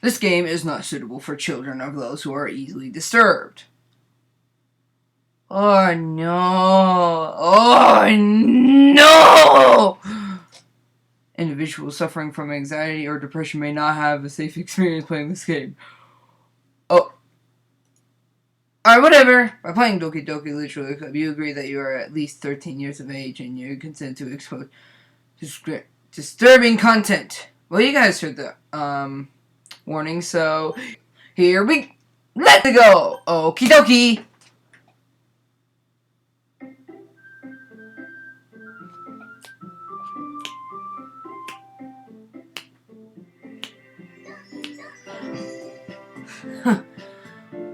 This game is not suitable for children or those who are easily disturbed. Oh no! Oh no! Individuals suffering from anxiety or depression may not have a safe experience playing this game. Oh. Alright, whatever. By playing Doki Doki Literally Club, you agree that you are at least 13 years of age and you consent to expose disturbing content. Well, you guys heard the warning, so here we let's go. Okie dokie.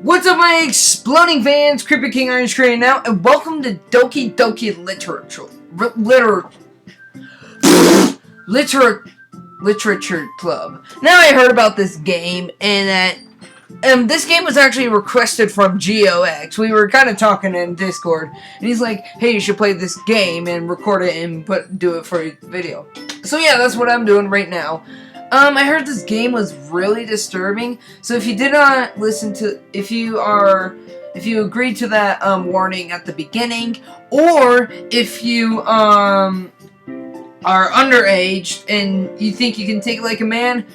What's up, my exploding fans? Creeper King on your screen now, and welcome to Doki Doki Literature Club. Now I heard about this game, and that this game was actually requested from GOX. We were kind of talking in Discord, and he's like, "Hey, you should play this game and record it and do it for a video." So yeah, that's what I'm doing right now. I heard this game was really disturbing, so if you did not listen to, if you agreed to that warning at the beginning, or if you are underage and you think you can take it like a man,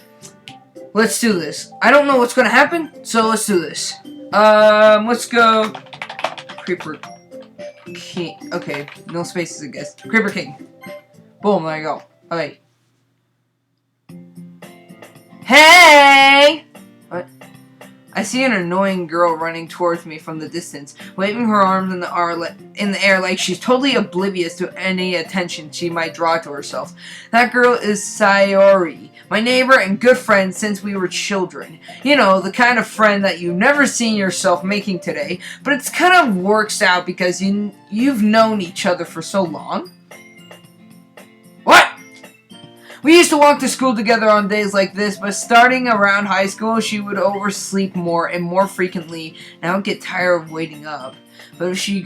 let's do this. I don't know what's gonna happen, so let's do this. Let's go. Creeper King. Okay, no spaces, I guess. Creeper King. Boom, there you go. Okay. Hey! What? I see an annoying girl running towards me from the distance, waving her arms in the air like she's totally oblivious to any attention she might draw to herself. That girl is Sayori, my neighbor and good friend since we were children. You know, the kind of friend that you've never seen yourself making today, but it's kind of works out because you've known each other for so long. What? We used to walk to school together on days like this, but starting around high school, she would oversleep more and more frequently, and I would get tired of waiting up. But if she's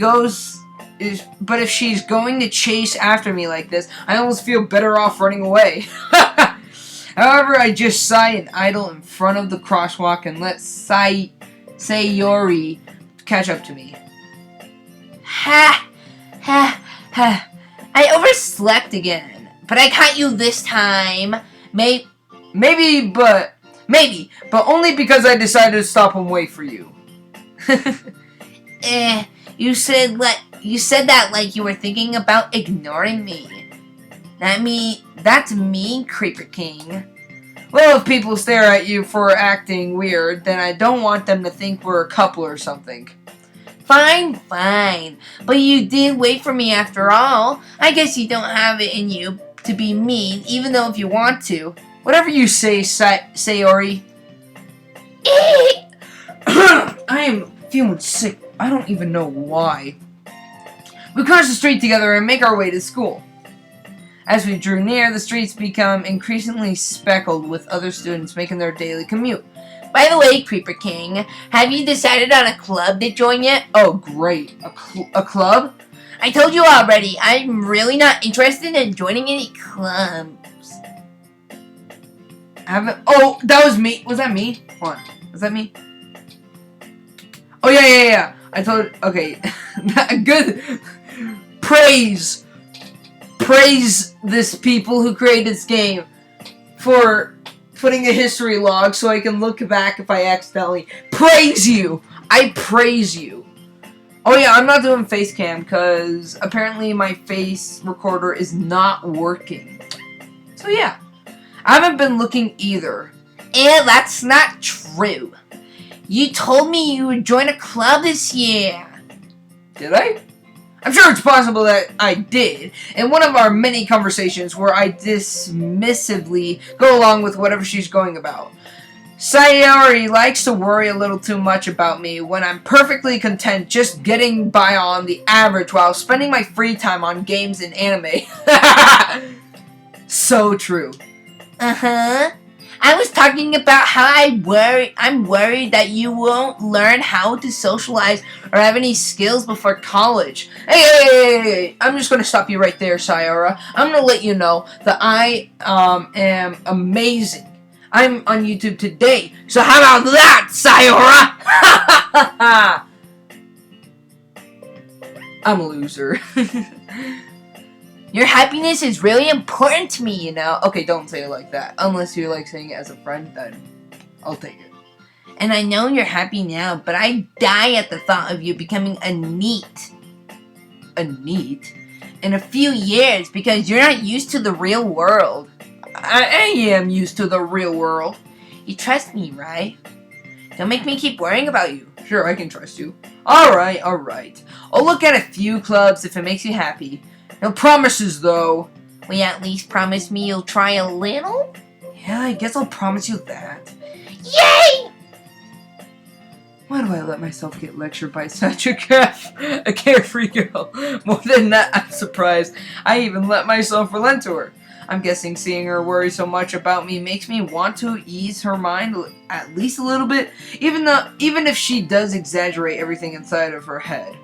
going to chase after me like this, I almost feel better off running away. However, I just sigh and idle in front of the crosswalk and let Sayori catch up to me. Ha! Ha! Ha! I overslept again. But I caught you this time. Maybe, but only because I decided to stop and wait for you. You said that like you were thinking about ignoring me. That's me, Creeper King. Well, if people stare at you for acting weird, then I don't want them to think we're a couple or something. Fine. But you did wait for me after all. I guess you don't have it in you to be mean, even though if you want to. Whatever you say, Sayori. I am feeling sick. I don't even know why. We cross the street together and make our way to school. As we drew near, the streets become increasingly speckled with other students making their daily commute. By the way, Creeper King, have you decided on a club to join yet? Oh, great. A club? I told you already, I'm really not interested in joining any clubs. Oh, that was me. Was that me? Hold on. Was that me? Oh, yeah. I told, okay. Good. Praise this people who created this game for putting a history log so I can look back if I accidentally praise you. I praise you. Oh yeah, I'm not doing face cam because apparently my face recorder is not working. So yeah, I haven't been looking either. That's not true. You told me you would join a club this year. Did I? I'm sure it's possible that I did, in one of our many conversations where I dismissively go along with whatever she's going about. Sayori likes to worry a little too much about me when I'm perfectly content just getting by on the average while spending my free time on games and anime. So true. Uh-huh. I was talking about how I'm worried that you won't learn how to socialize or have any skills before college. Hey, I'm just going to stop you right there, Sayora. I'm going to let you know that I am amazing. I'm on YouTube today. So how about that, Sayora? I'm a loser. Your happiness is really important to me, you know. Okay, don't say it like that. Unless you like saying it as a friend, then I'll take it. And I know you're happy now, but I die at the thought of you becoming a NEET. A NEET? In a few years, because you're not used to the real world. I am used to the real world. You trust me, right? Don't make me keep worrying about you. Sure, I can trust you. Alright. I'll look at a few clubs if it makes you happy. No promises, though. Will you at least promise me you'll try a little? Yeah, I guess I'll promise you that. Yay! Why do I let myself get lectured by such a carefree girl? More than that, I'm surprised I even let myself relent to her. I'm guessing seeing her worry so much about me makes me want to ease her mind at least a little bit, even if she does exaggerate everything inside of her head.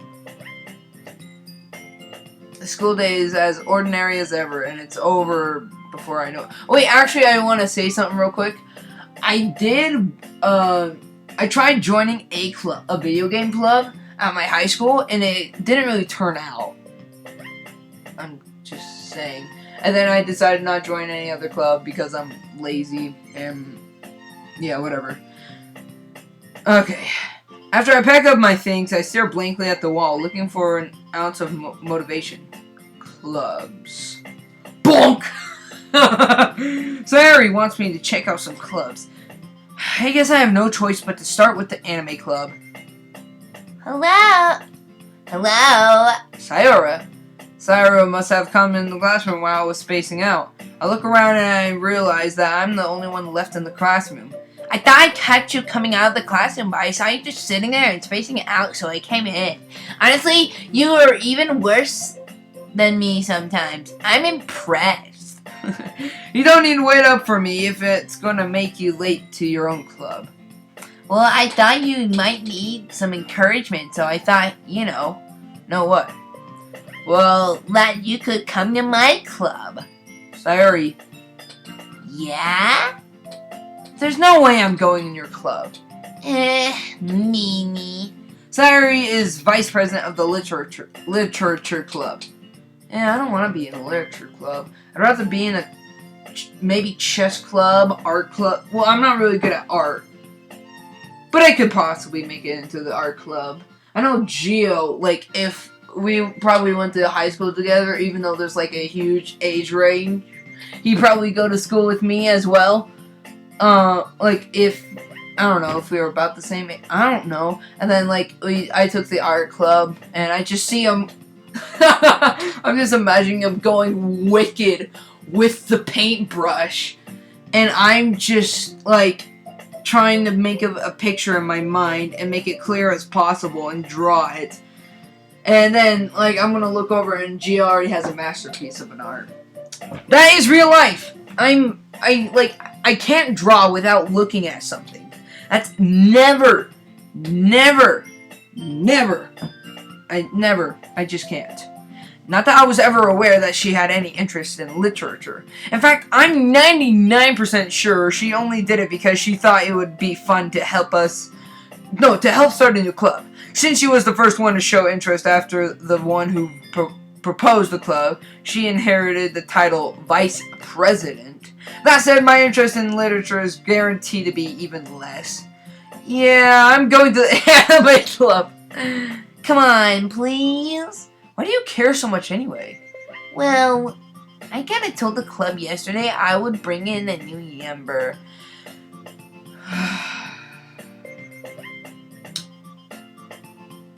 The school day is as ordinary as ever, and it's over before I know it. Oh, wait, actually, I want to say something real quick. I tried joining a video game club at my high school, and it didn't really turn out. I'm just saying. And then I decided not to join any other club because I'm lazy, and yeah, whatever. Okay. After I pack up my things, I stare blankly at the wall, looking for an ounce of motivation. Clubs. Bonk! Sayori wants me to check out some clubs. I guess I have no choice but to start with the anime club. Hello? Hello? Sayora must have come in the classroom while I was spacing out. I look around and I realize that I'm the only one left in the classroom. I thought I kept you coming out of the classroom, but I saw you just sitting there and spacing out, so I came in. Honestly, you are even worse than me sometimes. I'm impressed. You don't need to wait up for me if it's gonna make you late to your own club. Well, I thought you might need some encouragement, so I thought, you know. Know what? Well, that you could come to my club. Sayori. Yeah? There's no way I'm going in your club. Meanie. Sayori is vice president of the literature club. Yeah, I don't want to be in a literature club. I'd rather be in a maybe chess club, art club. Well, I'm not really good at art, but I could possibly make it into the art club. I know Gio, like, if we probably went to high school together, even though there's like a huge age range, he'd probably go to school with me as well. Like, if, I don't know, if we were about the same age, I don't know. And then, like, I took the art club, and I just see him, I'm just imagining him going wicked with the paintbrush, and I'm just, like, trying to make a picture in my mind and make it clear as possible and draw it. And then, like, I'm gonna look over and Gia already has a masterpiece of an art. That is real life! I can't draw without looking at something. That's never, I just can't. Not that I was ever aware that she had any interest in literature. In fact, I'm 99% sure she only did it because she thought it would be fun to help start a new club. Since she was the first one to show interest after the one who proposed the club, she inherited the title Vice President. That said, my interest in literature is guaranteed to be even less. Yeah, I'm going to the anime club. Come on, please. Why do you care so much anyway? Well, I kinda told the club yesterday I would bring in a new member.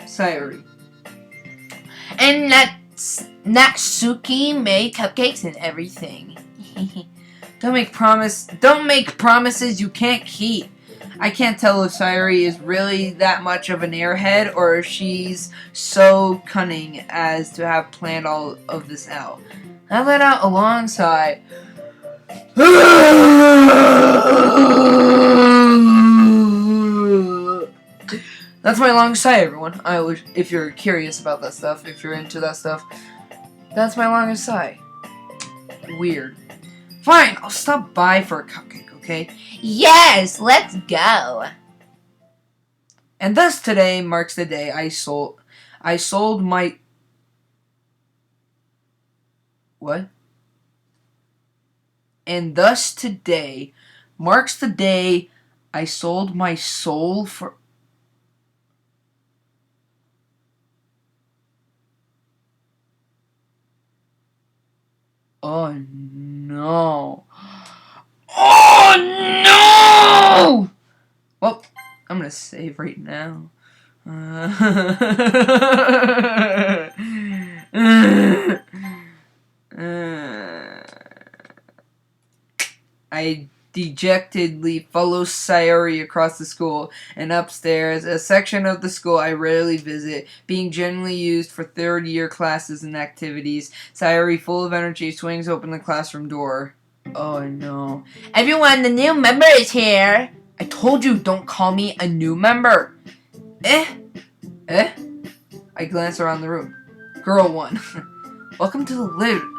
Sayori. And Natsuki made cupcakes and everything. Don't make promises you can't keep. I can't tell if Sayori is really that much of an airhead or if she's so cunning as to have planned all of this out. I let out a long sigh. That's my long sigh, everyone. If you're curious about that stuff, if you're into that stuff, that's my longest sigh. Weird. Fine, I'll stop by for a cupcake, okay? Yes, let's go. And thus today marks the day I sold my... What? And thus today marks the day I sold my soul for... Oh no. Oh no! Well, I'm gonna save right now. I dejectedly follow Sayori across the school and upstairs, a section of the school I rarely visit, being generally used for third-year classes and activities. Sayori, full of energy, swings open the classroom door. Oh no. Everyone, the new member is here. I told you, don't call me a new member. Eh? I glance around the room. Girl 1. Welcome to the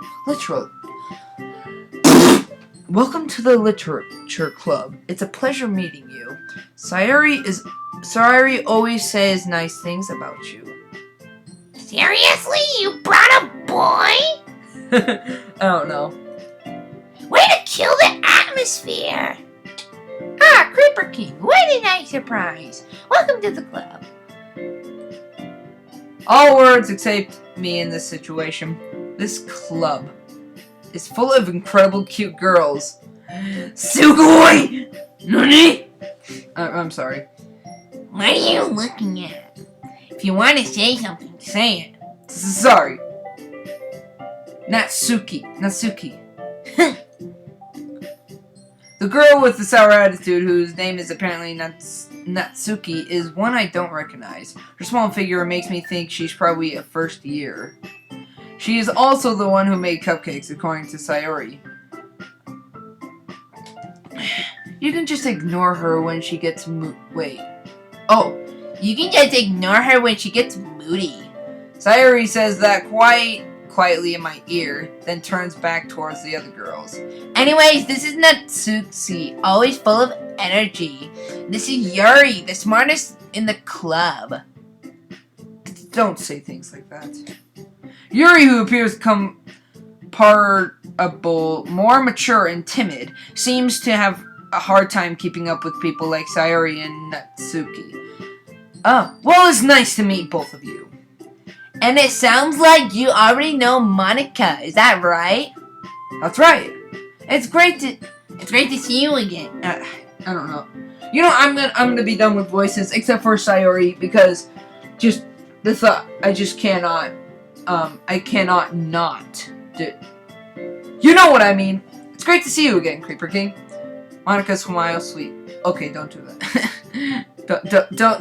Welcome to the literature club. It's a pleasure meeting you. Sayori always says nice things about you. Seriously? You brought a boy? I don't know. Way to kill the atmosphere. Ah, Creeper King, what a nice surprise. Welcome to the club. All words escaped me in this situation. This club is full of incredible cute girls. Sugoi! Nani? I'm sorry. What are you looking at? If you want to say something, say it. Sorry. Natsuki. The girl with the sour attitude, whose name is apparently Natsuki, is one I don't recognize. Her small figure makes me think she's probably a first year. She is also the one who made cupcakes, according to Sayori. You can just ignore her when she gets wait. Oh, you can just ignore her when she gets moody. Sayori says that quietly in my ear, then turns back towards the other girls. Anyways, this is Natsuki, always full of energy. This is Yuri, the smartest in the club. Don't say things like that. Yuri, who appears comparable, more mature and timid, seems to have a hard time keeping up with people like Sayori and Natsuki. Oh, well, it's nice to meet both of you. And it sounds like you already know Monica, is that right? That's right. It's great to see you again. I don't know. You know, I'm gonna be done with voices, except for Sayori, because just the thought, I just cannot, I cannot not do. You know what I mean. It's great to see you again, Creeper King. Monica smiles sweet. Okay, don't do that.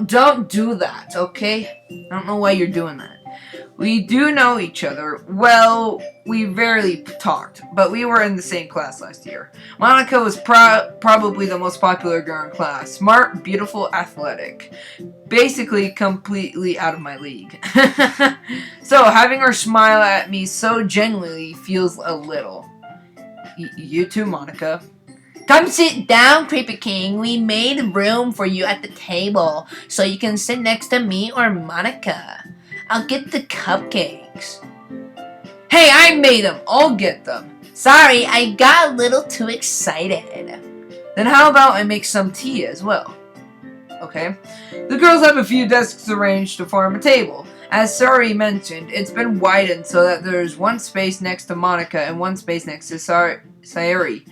don't do that, okay? I don't know why you're doing that. We do know each other. Well, we rarely talked, but we were in the same class last year. Monica was probably the most popular girl in class. Smart, beautiful, athletic. Basically, completely out of my league. So, having her smile at me so genuinely feels a little. You too, Monica. Come sit down, Creeper King. We made room for you at the table, so you can sit next to me or Monica. I'll get the cupcakes. Hey, I made them. I'll get them. Sorry, I got a little too excited. Then how about I make some tea as well? Okay. The girls have a few desks arranged to form a table. As Sari mentioned, it's been widened so that there's one space next to Monica and one space next to Sayori.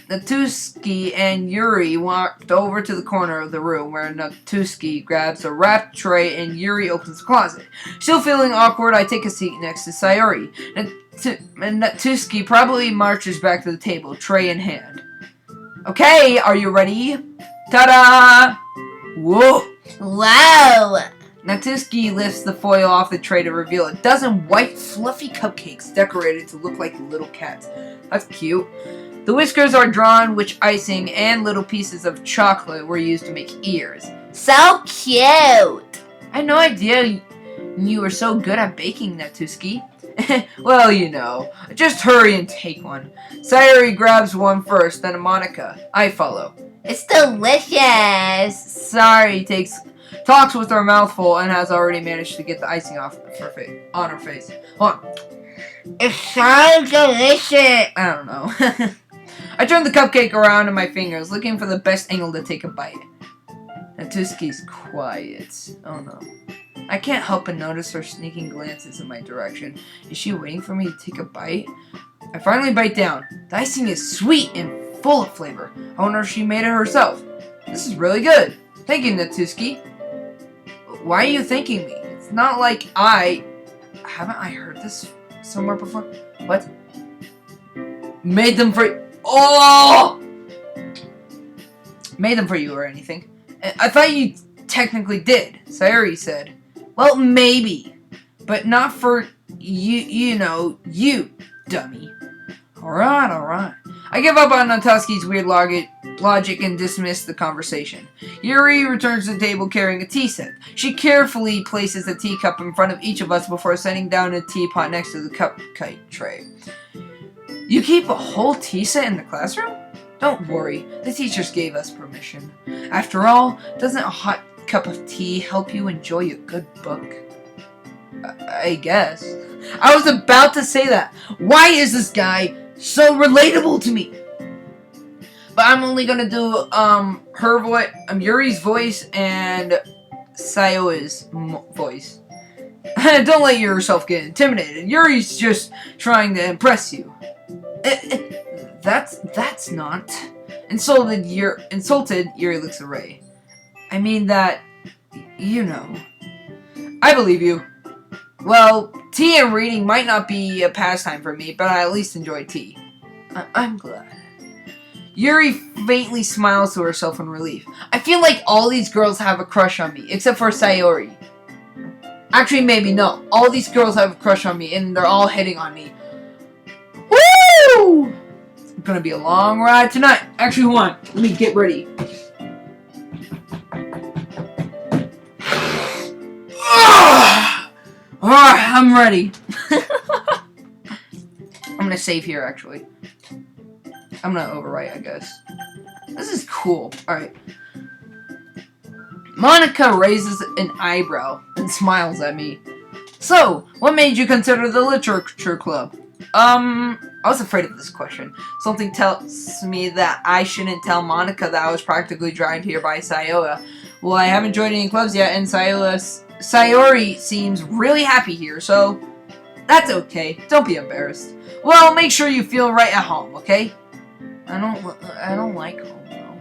Natsuki and Yuri walked over to the corner of the room where Natsuki grabs a wrapped tray and Yuri opens the closet. Still feeling awkward, I take a seat next to Sayori. And Natsuki probably marches back to the table, tray in hand. Okay, are you ready? Ta-da! Whoa! Wow! Natsuki lifts the foil off the tray to reveal a dozen white, fluffy cupcakes decorated to look like little cats. That's cute. The whiskers are drawn, which icing and little pieces of chocolate were used to make ears. So cute! I had no idea you were so good at baking, Natsuki. Well, you know. Just hurry and take one. Sayori grabs one first, then Monica. I follow. It's delicious. Sayori talks with her mouth full and has already managed to get the icing off on her face. Hold on. It's so delicious. I don't know. I turn the cupcake around in my fingers, looking for the best angle to take a bite. Natsuki's quiet. Oh no. I can't help but notice her sneaking glances in my direction. Is she waiting for me to take a bite? I finally bite down. The icing is sweet and full of flavor. I wonder if she made it herself. This is really good. Thank you, Natsuki. Why are you thanking me? It's not like haven't I heard this somewhere before? What? Made them for... Oh! Made them for you or anything. I thought you technically did, Sayori said. Well, maybe. But not for you know, you, dummy. Alright. I give up on Natsuki's weird logic and dismiss the conversation. Yuri returns to the table carrying a tea set. She carefully places a teacup in front of each of us before setting down a teapot next to the cupcake tray. You keep a whole tea set in the classroom? Don't worry, the teachers gave us permission. After all, doesn't a hot cup of tea help you enjoy a good book? I guess. I was about to say that. Why is this guy so relatable to me? But I'm only gonna do her voice, Yuri's voice, and Sayo's voice. Don't let yourself get intimidated. Yuri's just trying to impress you. That's not. Insulted, Yuri looks away. I mean that, you know. I believe you. Well, tea and reading might not be a pastime for me, but I at least enjoy tea. I'm glad. Yuri faintly smiles to herself in relief. I feel like all these girls have a crush on me, except for Sayori. Actually, maybe no. All these girls have a crush on me, and they're all hitting on me. Woo! It's gonna be a long ride tonight. Actually, hold on. Let me get ready. Alright, I'm ready. I'm gonna save here, actually. I'm gonna overwrite, I guess. This is cool. Alright. Monica raises an eyebrow and smiles at me. So, what made you consider the literature club? I was afraid of this question. Something tells me that I shouldn't tell Monica that I was practically dragged here by Sayoya. Well, I haven't joined any clubs yet, and Sayori seems really happy here, so that's okay. Don't be embarrassed. Well, make sure you feel right at home, okay? I don't like home, though.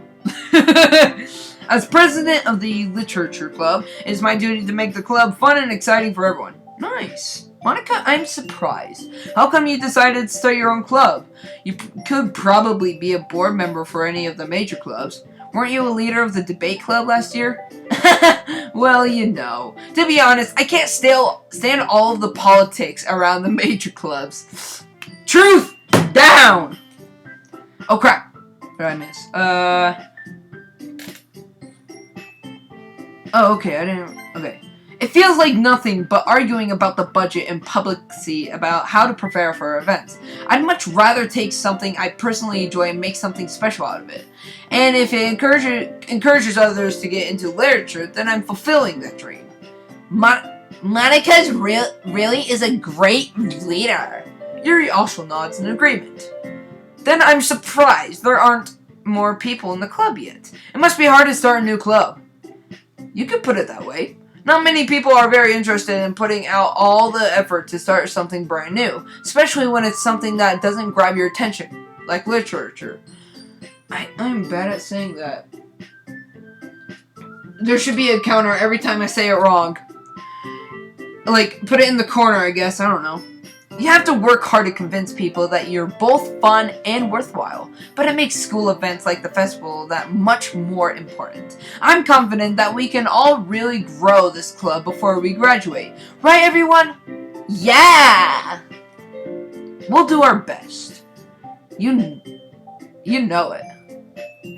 As president of the literature club, it is my duty to make the club fun and exciting for everyone. Nice. Monica, I'm surprised. How come you decided to start your own club? You could probably be a board member for any of the major clubs. Weren't you a leader of the debate club last year? Well, you know. To be honest, I can't stand all of the politics around the major clubs. Truth down! Oh crap. What did I miss? Oh, okay, I didn't... Okay. It feels like nothing but arguing about the budget and publicity about how to prepare for events. I'd much rather take something I personally enjoy and make something special out of it. And if it encourages others to get into literature, then I'm fulfilling that dream. Monica's really is a great leader. Yuri also nods in agreement. Then I'm surprised there aren't more people in the club yet. It must be hard to start a new club. You could put it that way. Not many people are very interested in putting out all the effort to start something brand new, especially when it's something that doesn't grab your attention, like literature. I'm bad at saying that. There should be a counter every time I say it wrong. Like, put it in the corner, I guess, I don't know. You have to work hard to convince people that you're both fun and worthwhile, but it makes school events like the festival that much more important. I'm confident that we can all really grow this club before we graduate. Right, everyone? Yeah! We'll do our best. You know it.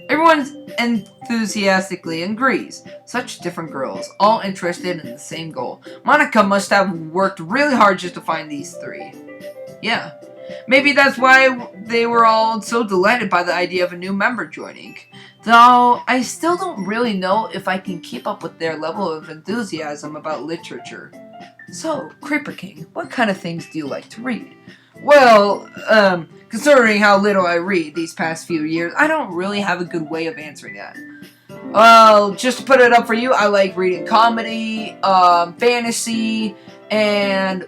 Everyone enthusiastically agrees. Such different girls, all interested in the same goal. Monica must have worked really hard just to find these three. Yeah. Maybe that's why they were all so delighted by the idea of a new member joining. Though, I still don't really know if I can keep up with their level of enthusiasm about literature. So, Creeper King, what kind of things do you like to read? Well, considering how little I read these past few years, I don't really have a good way of answering that. Well, just to put it up for you, I like reading comedy, fantasy, and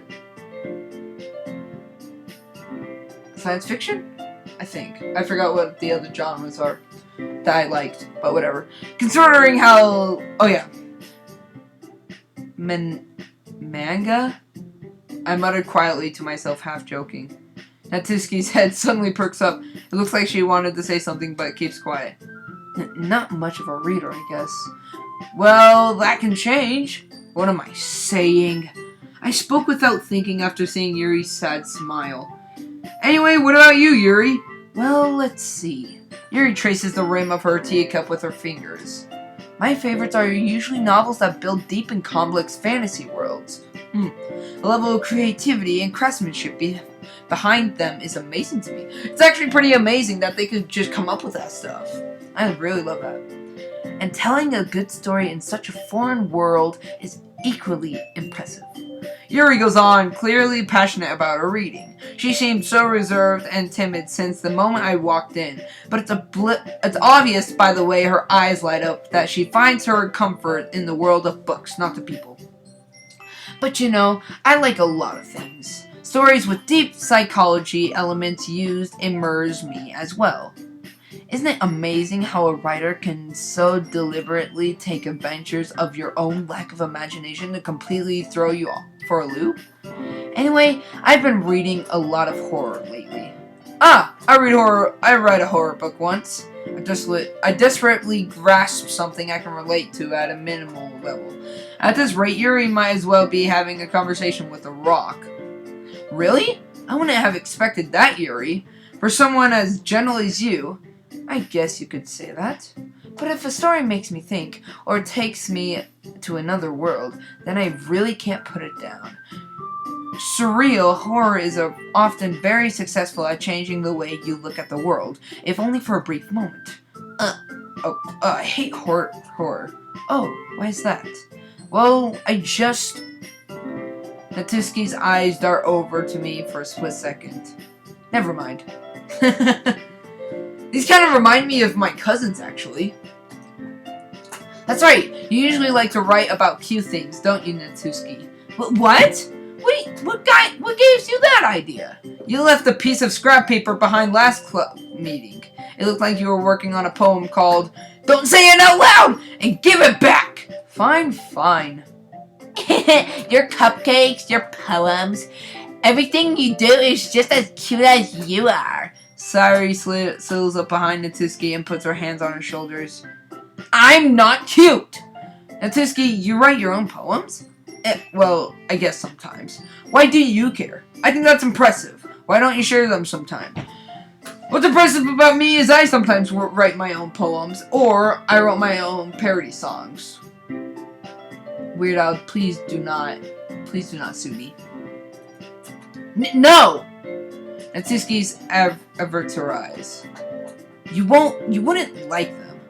science fiction? I think. I forgot what the other genres are that I liked, but whatever. Considering how... Oh, yeah. Manga? I muttered quietly to myself, half joking. Natsuki's head suddenly perks up. It looks like she wanted to say something, but keeps quiet. Not much of a reader, I guess. Well, that can change. What am I saying? I spoke without thinking after seeing Yuri's sad smile. Anyway, what about you, Yuri? Well, let's see. Yuri traces the rim of her teacup with her fingers. My favorites are usually novels that build deep and complex fantasy worlds. The level of creativity and craftsmanship behind them is amazing to me. It's actually pretty amazing that they could just come up with that stuff. I really love that. And telling a good story in such a foreign world is equally impressive. Yuri goes on, clearly passionate about her reading. She seemed so reserved and timid since the moment I walked in, but it's obvious by the way her eyes light up that she finds her comfort in the world of books, not the people. But you know, I like a lot of things. Stories with deep psychology elements used immerse me as well. Isn't it amazing how a writer can so deliberately take adventures of your own lack of imagination to completely throw you off for a loop? Anyway, I've been reading a lot of horror lately. I read horror. I read a horror book once. I desperately grasped something I can relate to at a minimal level. At this rate, Yuri might as well be having a conversation with a rock. Really? I wouldn't have expected that, Yuri. For someone as gentle as you, I guess you could say that. But if a story makes me think, or takes me to another world, then I really can't put it down. Surreal horror is often very successful at changing the way you look at the world, if only for a brief moment. I hate horror. Oh, why is that? Well, Natsuki's eyes dart over to me for a split second. Never mind. These kind of remind me of my cousins, actually. That's right, you usually like to write about cute things, don't you, Natsuki? What? Wait, what gave you that idea? You left a piece of scrap paper behind last club meeting. It looked like you were working on a poem called "Don't Say It Out Loud and Give It Back!" Fine. Your cupcakes, your poems, everything you do is just as cute as you are. Sayuri settles up behind Natsuki and puts her hands on her shoulders. I'm not cute! Natsuki, you write your own poems? Well, I guess sometimes. Why do you care? I think that's impressive. Why don't you share them sometime? What's impressive about me is I sometimes write my own poems, or I wrote my own parody songs. Weird Al, please do not sue me. No! Natsuki's averts her eyes. You wouldn't like them.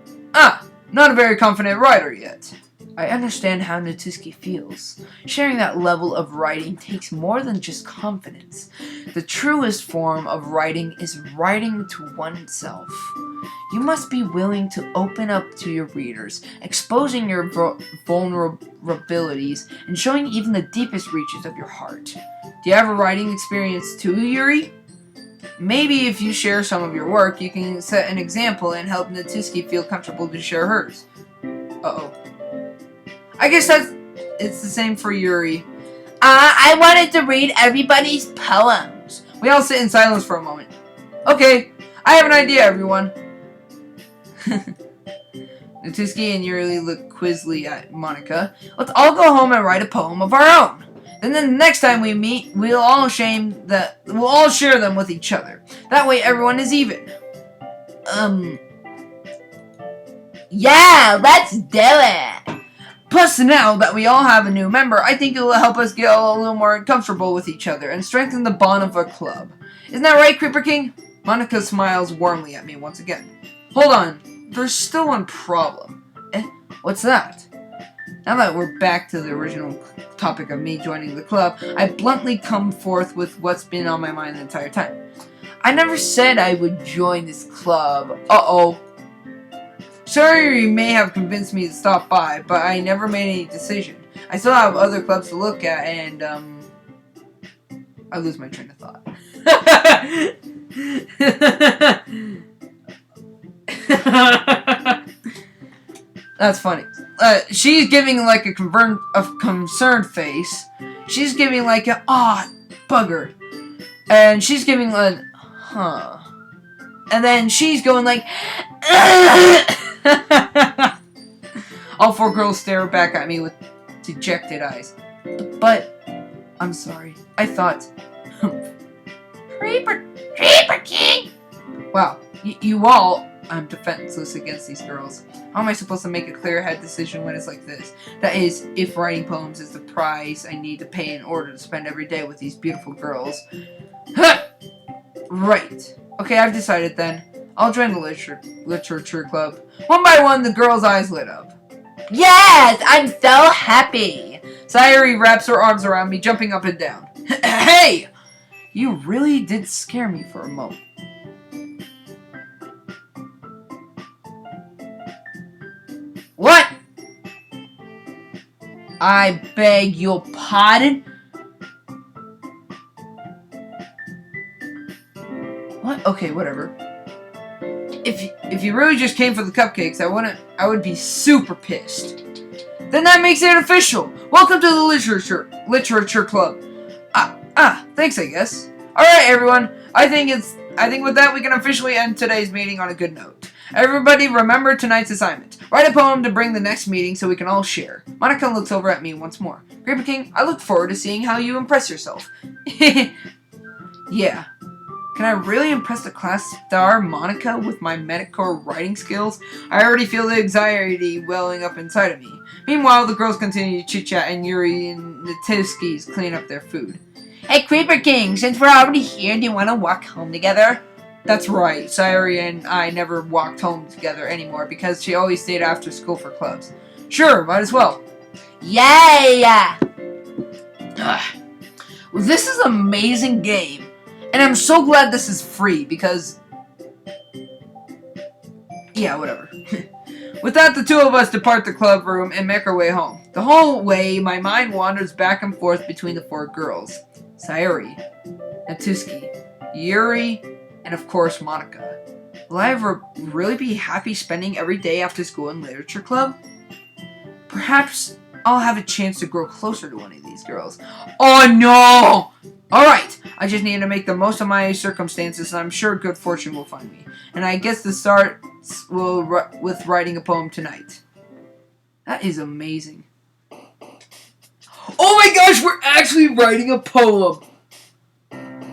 Not a very confident writer yet. I understand how Natsuki feels. Sharing that level of writing takes more than just confidence. The truest form of writing is writing to oneself. You must be willing to open up to your readers, exposing your vulnerabilities, and showing even the deepest reaches of your heart. Do you have a writing experience too, Yuri? Maybe if you share some of your work, you can set an example and help Natsuki feel comfortable to share hers. Uh-oh. I guess it's the same for Yuri. I wanted to read everybody's poems. We all sit in silence for a moment. Okay, I have an idea, everyone. Natsuki and Yuri look quizzly at Monica. Let's all go home and write a poem of our own. Then the next time we meet, we'll all share them with each other. That way everyone is even. Yeah, let's do it! Plus, now that we all have a new member, I think it will help us get a little more comfortable with each other and strengthen the bond of our club. Isn't that right, Creeper King? Monica smiles warmly at me once again. Hold on, there's still one problem. What's that? Now that we're back to the original topic of me joining the club, I bluntly come forth with what's been on my mind the entire time. I never said I would join this club. Uh-oh. Sorry, you may have convinced me to stop by, but I never made any decision. I still have other clubs to look at, and, I lose my train of thought. That's funny. She's giving like a concerned face. She's giving like a bugger. And she's giving a huh. And then she's going like all four girls stare back at me with dejected eyes. But I'm sorry. I thought Creeper King! wow, you all I'm defenseless against these girls. How am I supposed to make a clear-head decision when it's like this? That is, if writing poems is the price I need to pay in order to spend every day with these beautiful girls. Huh! Right. Okay, I've decided then. I'll join the literature club. One by one, the girls' eyes lit up. Yes! I'm so happy! Sayuri wraps her arms around me, jumping up and down. Hey! You really did scare me for a moment. What? I beg your pardon? What? Okay, whatever. If you really just came for the cupcakes, I would be super pissed. Then that makes it official. Welcome to the literature club. Thanks, I guess. All right, everyone. I think with that we can officially end today's meeting on a good note. Everybody remember tonight's assignment. Write a poem to bring the next meeting so we can all share. Monica looks over at me once more. Creeper King, I look forward to seeing how you impress yourself. Yeah. Can I really impress the class star Monica with my Metacore writing skills? I already feel the anxiety welling up inside of me. Meanwhile, the girls continue to chit-chat and Yuri and Natiskis clean up their food. Hey, Creeper King, since we're already here, do you want to walk home together? That's right. Sayuri and I never walked home together anymore because she always stayed after school for clubs. Sure, might as well. Yay! Well, this is an amazing game. And I'm so glad this is free because... yeah, whatever. With that, the two of us depart the club room and make our way home. The whole way, my mind wanders back and forth between the four girls. Sayuri, Natuski, Yuri, and of course Monica. Will I ever really be happy spending every day after school in literature club? Perhaps I'll have a chance to grow closer to one of these girls. Oh no! Alright, I just need to make the most of my circumstances and I'm sure good fortune will find me. And I guess the start with writing a poem tonight. That is amazing. Oh my gosh, we're actually writing a poem!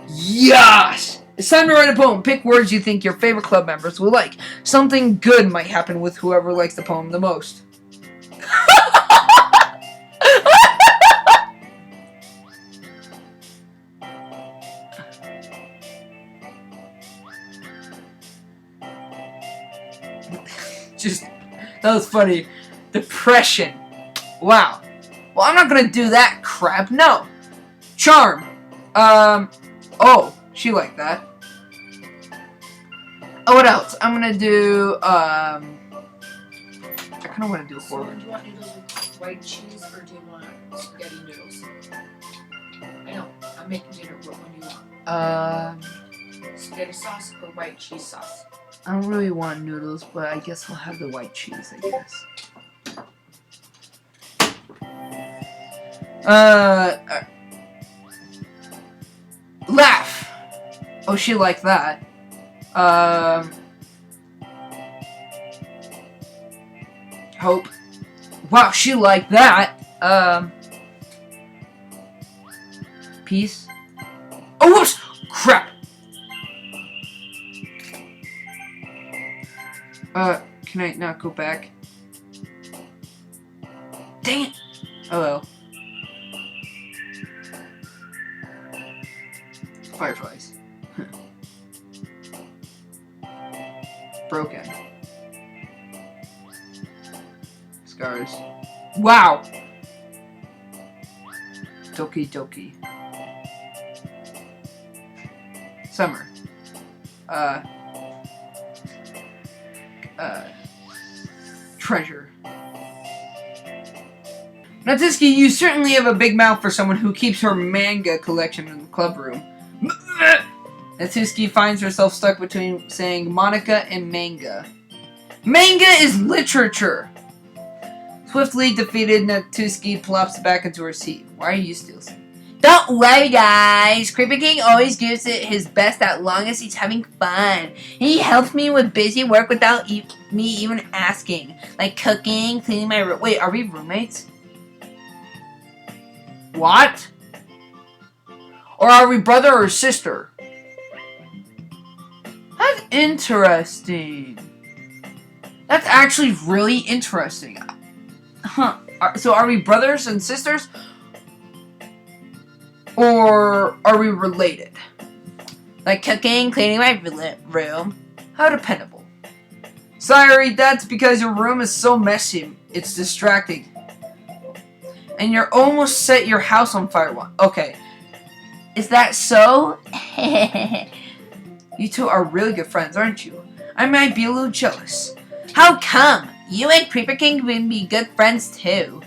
Yes! It's time to write a poem. Pick words you think your favorite club members will like. Something good might happen with whoever likes the poem the most. That was funny. Depression. Wow. Well, I'm not gonna do that crap. No. Charm. Oh, she liked that. Oh, what else? I'm gonna do, I kinda wanna do a forward. Do you want noodles with white cheese or do you want spaghetti noodles? I know, I'm making dinner. What one do you want? Spaghetti sauce or white cheese sauce? I don't really want noodles, but I guess I'll have the white cheese, I guess. Laugh! Oh, she liked that. Hope. Wow, she liked that. Peace. Oh, whoops! Crap! Can I not go back? Dang it! Oh well. Fireflies. Broken. Scars. Wow! Doki Doki. Summer. Treasure. Natsuki, you certainly have a big mouth for someone who keeps her manga collection in the club room. Natsuki finds herself stuck between saying Monica and manga. Manga is literature! Swiftly defeated, Natsuki plops back into her seat. Why are you still sitting? Don't worry, guys. Creeper King always gives it his best as long as he's having fun. He helps me with busy work without me even asking. Like cooking, cleaning my room. Wait, are we roommates? What? Or are we brother or sister? That's interesting. That's actually really interesting. Huh. So are we brothers and sisters? Or are we related? Like cooking, cleaning my room. How dependable. Sorry, that's because your room is so messy. It's distracting. And you're almost set your house on fire once. Okay. Is that so? You two are really good friends, aren't you? I might be a little jealous. How come? You and Creeper King would be good friends too.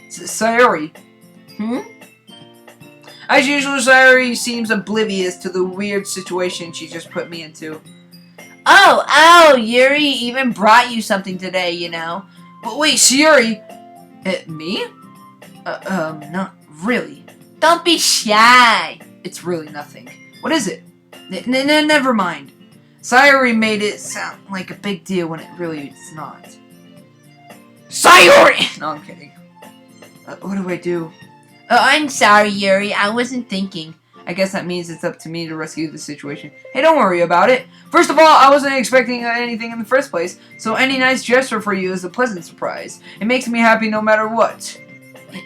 Sayori. As usual, Sayori seems oblivious to the weird situation she just put me into. Oh, Yuri even brought you something today, you know. But wait, Sayori? Me? Not really. Don't be shy. It's really nothing. What is it? Never mind. Sayori made it sound like a big deal when it really is not. Sayori! No, I'm kidding. What do I do? Oh, I'm sorry, Yuri. I wasn't thinking. I guess that means it's up to me to rescue the situation. Hey, don't worry about it. First of all, I wasn't expecting anything in the first place, so any nice gesture for you is a pleasant surprise. It makes me happy no matter what.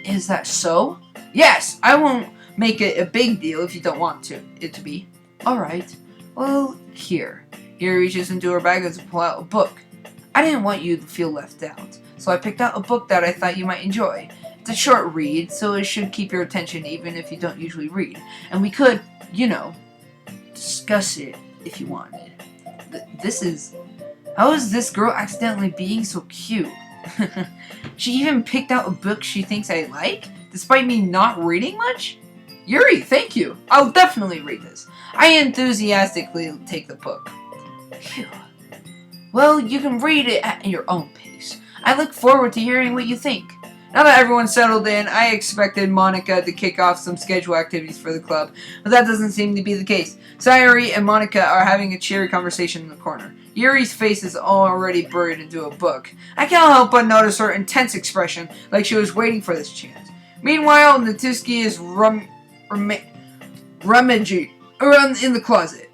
Is that so? Yes, I won't make it a big deal if you don't want it to be. Alright. Well, here. Yuri reaches into her bag and pulls out a book. I didn't want you to feel left out, so I picked out a book that I thought you might enjoy. It's a short read, so it should keep your attention even if you don't usually read. And we could, you know, discuss it if you wanted. How is this girl accidentally being so cute? She even picked out a book she thinks I like, despite me not reading much? Yuri, thank you. I'll definitely read this. I enthusiastically take the book. Phew. Well, you can read it at your own pace. I look forward to hearing what you think. Now that everyone's settled in, I expected Monica to kick off some scheduled activities for the club, but that doesn't seem to be the case. Sayori and Monica are having a cheery conversation in the corner. Yuri's face is already buried into a book. I can't help but notice her intense expression, like she was waiting for this chance. Meanwhile, Natsuki is rummaging around in the closet.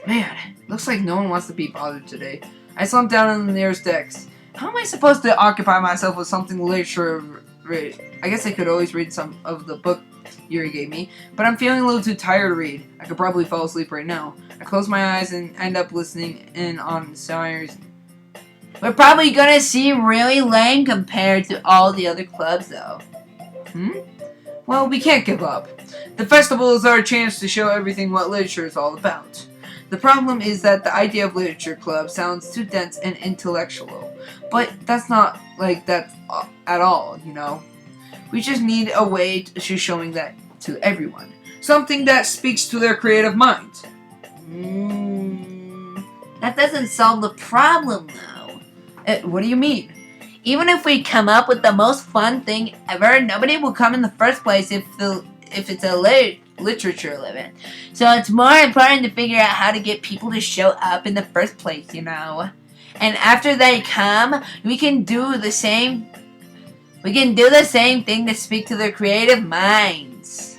Man, looks like no one wants to be bothered today. I slumped down on the nearest desk. How am I supposed to occupy myself with something literature? I guess I could always read some of the book Yuri gave me, but I'm feeling a little too tired to read. I could probably fall asleep right now. I close my eyes and end up listening in on Sayori's. We're probably gonna seem really lame compared to all the other clubs, though. Well, we can't give up. The festival is our chance to show everything what literature is all about. The problem is that the idea of literature club sounds too dense and intellectual. But that's not like that at all, you know. We just need a way to showing that to everyone. Something that speaks to their creative mind. That doesn't solve the problem, though. What do you mean? Even if we come up with the most fun thing ever, nobody will come in the first place if it's a literature event. So it's more important to figure out how to get people to show up in the first place, you know. And after they come, we can do the same thing to speak to their creative minds.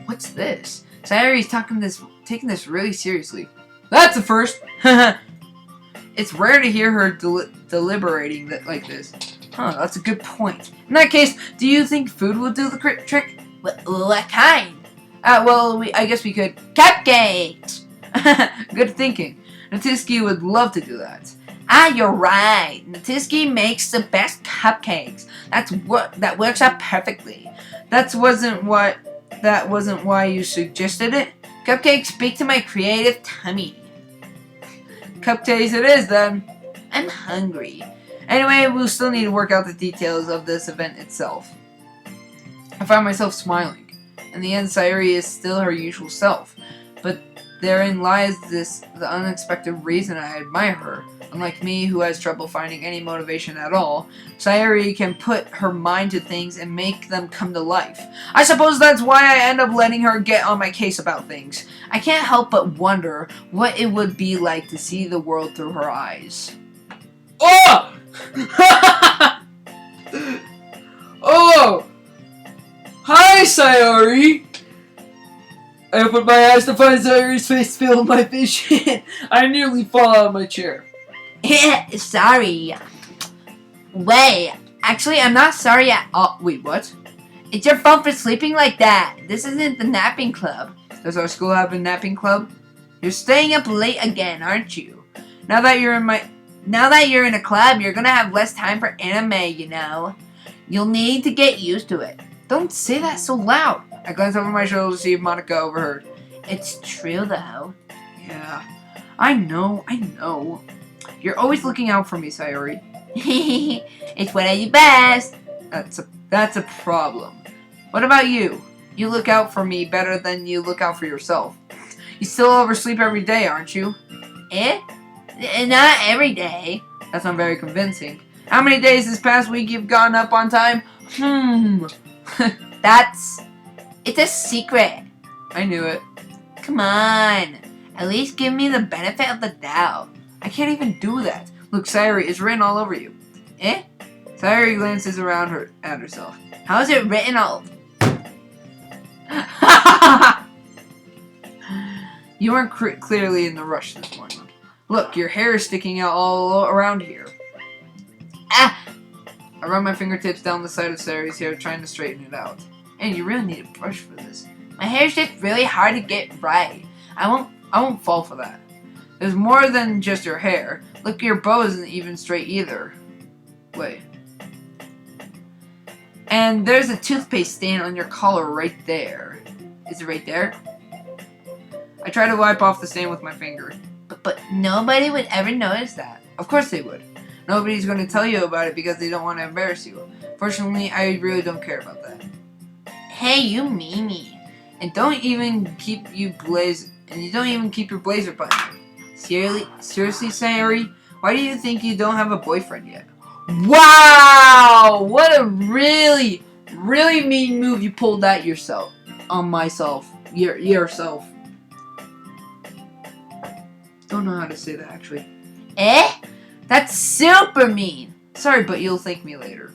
What's this? Sayori's taking this really seriously. That's a first. It's rare to hear her deliberating like this. Huh, that's a good point. In that case, do you think food will do the trick? What kind? Well, I guess we could... Cupcakes! Good thinking. Natiski would love to do that. You're right. Natiski makes the best cupcakes. That works out perfectly. That wasn't why you suggested it? Cupcakes speak to my creative tummy. Cupcakes it is, then. I'm hungry. Anyway, we'll still need to work out the details of this event itself. I find myself smiling. In the end, Sayuri is still her usual self. But therein lies the unexpected reason I admire her. Unlike me, who has trouble finding any motivation at all, Sayuri can put her mind to things and make them come to life. I suppose that's why I end up letting her get on my case about things. I can't help but wonder what it would be like to see the world through her eyes. Oh! Oh! Hi, Sayuri! I opened my eyes to find Sayuri's face filled with my vision. I nearly fall out of my chair. Sorry. Wait, actually, I'm not sorry at all. Wait, what? It's your fault for sleeping like that. This isn't the napping club. Does our school have a napping club? You're staying up late again, aren't you? Now that you're in a club, you're gonna have less time for anime, you know. You'll need to get used to it. Don't say that so loud. I glanced over my shoulder to see if Monica overheard. It's true, though. Yeah, I know. You're always looking out for me, Sayuri. It's what I do best. That's a problem. What about you? You look out for me better than you look out for yourself. You still oversleep every day, aren't you? Not every day. That's not very convincing. How many days this past week you've gotten up on time? It's a secret. I knew it. Come on. At least give me the benefit of the doubt. I can't even do that. Look, Sayuri, it's written all over you. Sayuri glances around at herself. How is it written all? You weren't clearly in the rush this morning. Look, your hair is sticking out all around here. I run my fingertips down the side of Sayuri's hair, trying to straighten it out. And you really need a brush for this. My hair's just really hard to get right. I won't fall for that. There's more than just your hair. Look, your bow isn't even straight either. Wait. And there's a toothpaste stain on your collar right there. Is it right there? I try to wipe off the stain with my finger. But nobody would ever notice that. Of course they would. Nobody's going to tell you about it because they don't want to embarrass you. Fortunately, I really don't care about that. Hey, you meanie. And you don't even keep your blazer buttoned. Seriously, Sayuri? Why do you think you don't have a boyfriend yet? Wow! What a really, really mean move you pulled that yourself. On myself. Yourself. Don't know how to say that, actually. That's super mean. Sorry, but you'll thank me later.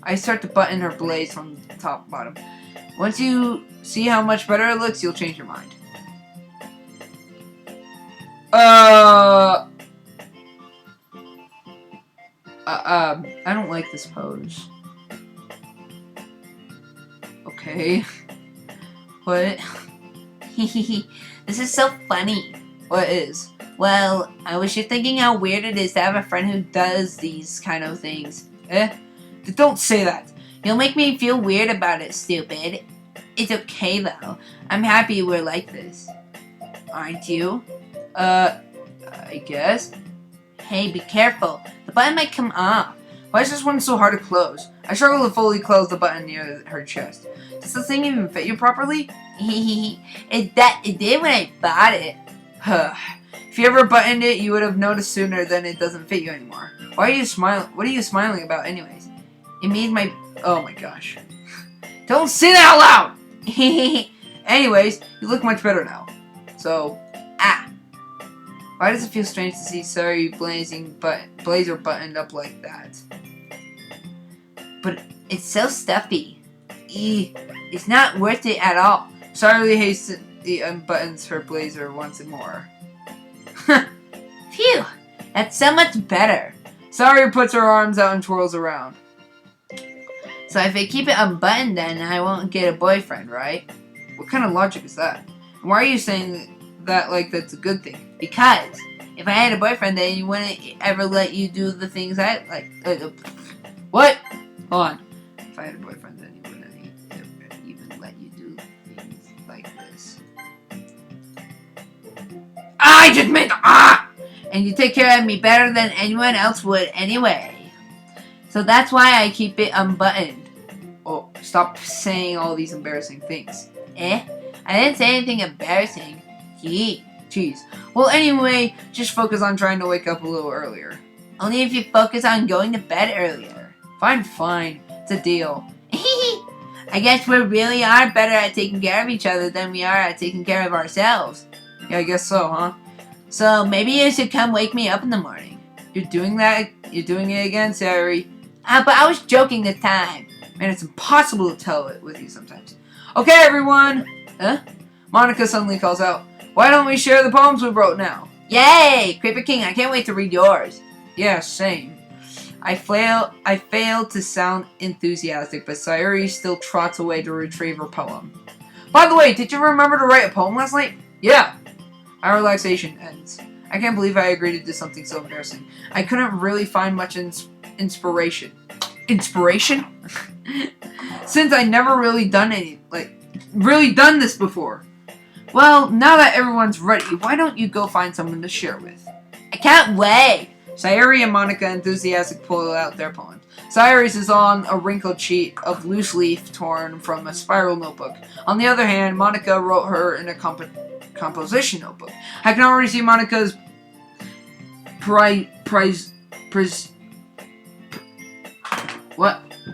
I start to button her blaze from the top bottom. Once you see how much better it looks, you'll change your mind. I don't like this pose. Okay. What? This is so funny. What is? Well, I was just thinking how weird it is to have a friend who does these kind of things. Don't say that. You'll make me feel weird about it, stupid. It's okay, though. I'm happy we're like this. Aren't you? I guess. Hey, be careful. The button might come off. Why is this one so hard to close? I struggle to fully close the button near her chest. Does the thing even fit you properly? It did when I bought it. If you ever buttoned it, you would have noticed sooner than it doesn't fit you anymore. Why are you smiling? What are you smiling about anyways? It made my... Oh my gosh. Don't say that out loud! Anyways, you look much better now. So, why does it feel strange to see Sayuri blazer buttoned up like that? But it's so stuffy. It's not worth it at all. Sayuri hastily unbuttons her blazer once more. That's so much better. Sayori puts her arms out and twirls around. So if I keep it unbuttoned, then I won't get a boyfriend, right? What kind of logic is that? And why are you saying that like that's a good thing? Because if I had a boyfriend, then he wouldn't ever let you do the things I like. What? Hold on. If I had a boyfriend, then he wouldn't even let you do things like this. I just made and you take care of me better than anyone else would anyway. So that's why I keep it unbuttoned. Oh, stop saying all these embarrassing things. I didn't say anything embarrassing. Jeez. Well, anyway, just focus on trying to wake up a little earlier. Only if you focus on going to bed earlier. Fine. It's a deal. I guess we really are better at taking care of each other than we are at taking care of ourselves. Yeah, I guess so, huh? So maybe you should come wake me up in the morning. You're doing that? You're doing it again, Sayori? But I was joking this time. Man, it's impossible to tell it with you sometimes. Okay, everyone! Huh? Monica suddenly calls out, why don't we share the poems we wrote now? Yay! Creeper King, I can't wait to read yours. Yeah, same. I fail to sound enthusiastic, but Sayori still trots away to retrieve her poem. By the way, did you remember to write a poem last night? Yeah. Our relaxation ends. I can't believe I agreed to do something so embarrassing. I couldn't really find much inspiration. Inspiration? Since I never really done this before. Well, now that everyone's ready, why don't you go find someone to share with? I can't wait. Sayori and Monica enthusiastically pull out their poems. Sayori's is on a wrinkled sheet of loose leaf torn from a spiral notebook. On the other hand, Monica wrote her in a composition notebook. I can already see Monica's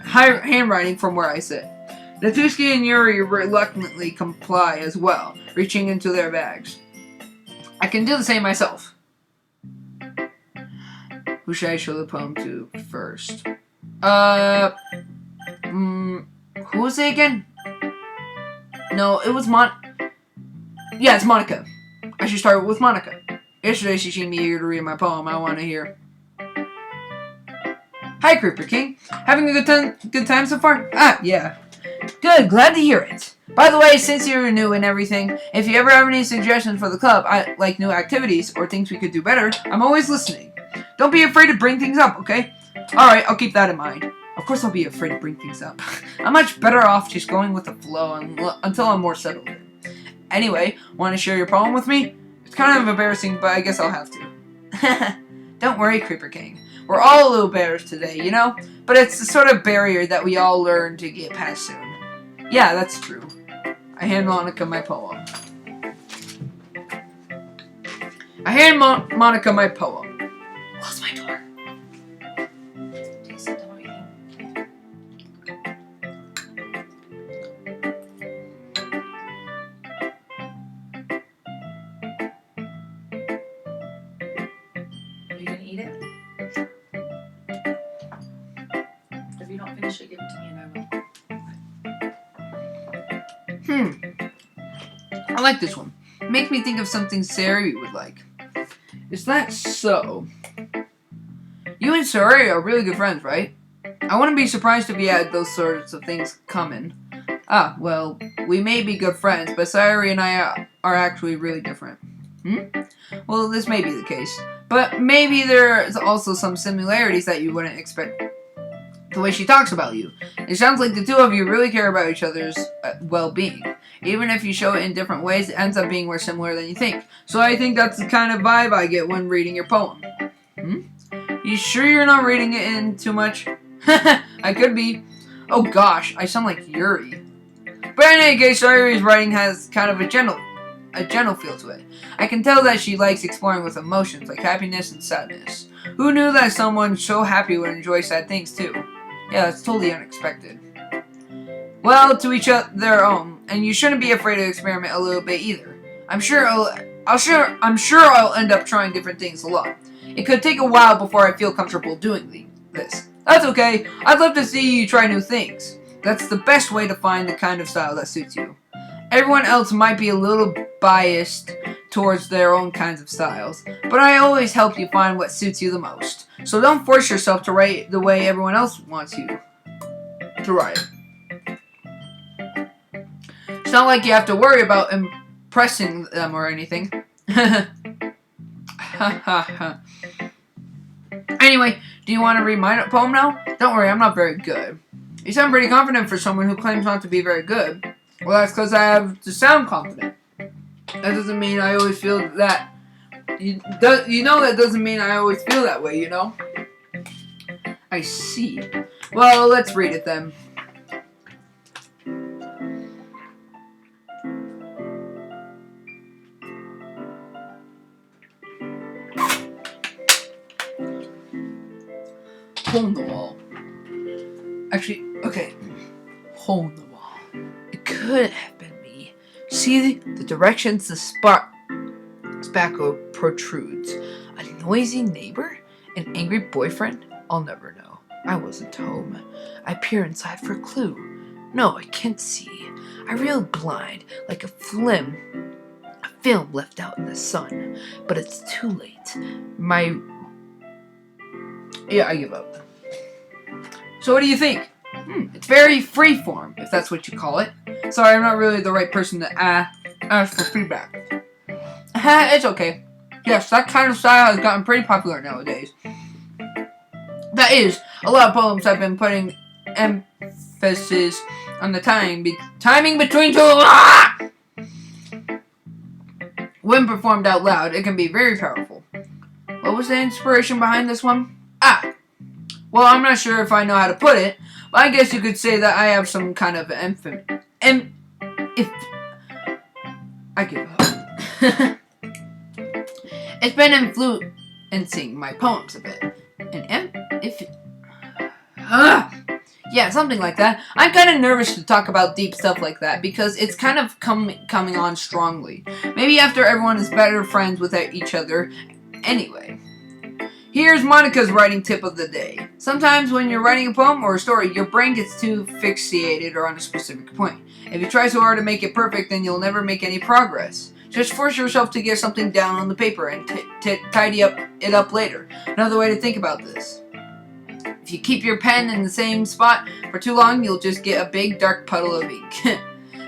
handwriting from where I sit. Natsuki and Yuri reluctantly comply as well, reaching into their bags. I can do the same myself. Who should I show the poem to first? Who was it again? No, it was Yeah, it's Monica. I should start with Monica. Yesterday she seemed eager to read my poem. I want to hear. Hi, Creeper King. Having a good time so far? Yeah. Good, glad to hear it. By the way, since you're new and everything, if you ever have any suggestions for the club, like new activities or things we could do better, I'm always listening. Don't be afraid to bring things up, okay? Alright, I'll keep that in mind. Of course I'll be afraid to bring things up. I'm much better off just going with the flow until I'm more settled in. Anyway, want to share your poem with me? It's kind of embarrassing, but I guess I'll have to. Don't worry, Creeper King. We're all a little bears today, you know? But it's the sort of barrier that we all learn to get past soon. Yeah, that's true. I hand Monica my poem. Close my door. Take something while eating. Are you gonna eat it? If you don't finish it, give it to me and I will. I like this one. It makes me think of something Sayori would like. Is that so? You and Sayori are really good friends, right? I wouldn't be surprised if you had those sorts of things common. Well, we may be good friends, but Sayori and I are actually really different. Well, this may be the case. But maybe there's also some similarities that you wouldn't expect. The way she talks about you. It sounds like the two of you really care about each other's well-being. Even if you show it in different ways, it ends up being more similar than you think. So I think that's the kind of vibe I get when reading your poem. You sure you're not reading it in too much? I could be. Oh gosh, I sound like Yuri. But in any case, Sayori's writing has kind of a gentle feel to it. I can tell that she likes exploring with emotions like happiness and sadness. Who knew that someone so happy would enjoy sad things too? Yeah, that's totally unexpected. Well, to each their own, and you shouldn't be afraid to experiment a little bit either. I'm sure I'll end up trying different things a lot. It could take a while before I feel comfortable doing this. That's okay. I'd love to see you try new things. That's the best way to find the kind of style that suits you. Everyone else might be a little biased towards their own kinds of styles, but I always help you find what suits you the most. So don't force yourself to write the way everyone else wants you to write. It's not like you have to worry about impressing them or anything. Anyway, do you want to read my poem now? Don't worry, I'm not very good. You sound pretty confident for someone who claims not to be very good. Well, that's because I have to sound confident. That doesn't mean I always feel that. That doesn't mean I always feel that way, you know? I see. Well, let's read it then. Hole in the wall. Actually, okay. Hole in the wall. It could have been me. See the directions the spackle protrudes. A noisy neighbor? An angry boyfriend? I'll never know. I wasn't home. I peer inside for a clue. No, I can't see. I reel blind like a film left out in the sun. But it's too late. Yeah, I give up. So what do you think? It's very freeform, if that's what you call it. Sorry, I'm not really the right person to ask for feedback. It's okay. Yes, that kind of style has gotten pretty popular nowadays. That is, a lot of poems have been putting emphasis on the timing between two. When performed out loud, it can be very powerful. What was the inspiration behind this one? Well, I'm not sure if I know how to put it, but I guess you could say that I have some kind of I give up. It's been influencing my poems a bit. Yeah, something like that. I'm kind of nervous to talk about deep stuff like that because it's kind of coming on strongly. Maybe after everyone is better friends with each other. Anyway. Here's Monica's writing tip of the day. Sometimes when you're writing a poem or a story, your brain gets too fixated on a specific point. If you try so hard to make it perfect, then you'll never make any progress. Just force yourself to get something down on the paper and tidy it up later. Another way to think about this. If you keep your pen in the same spot for too long, you'll just get a big dark puddle of ink.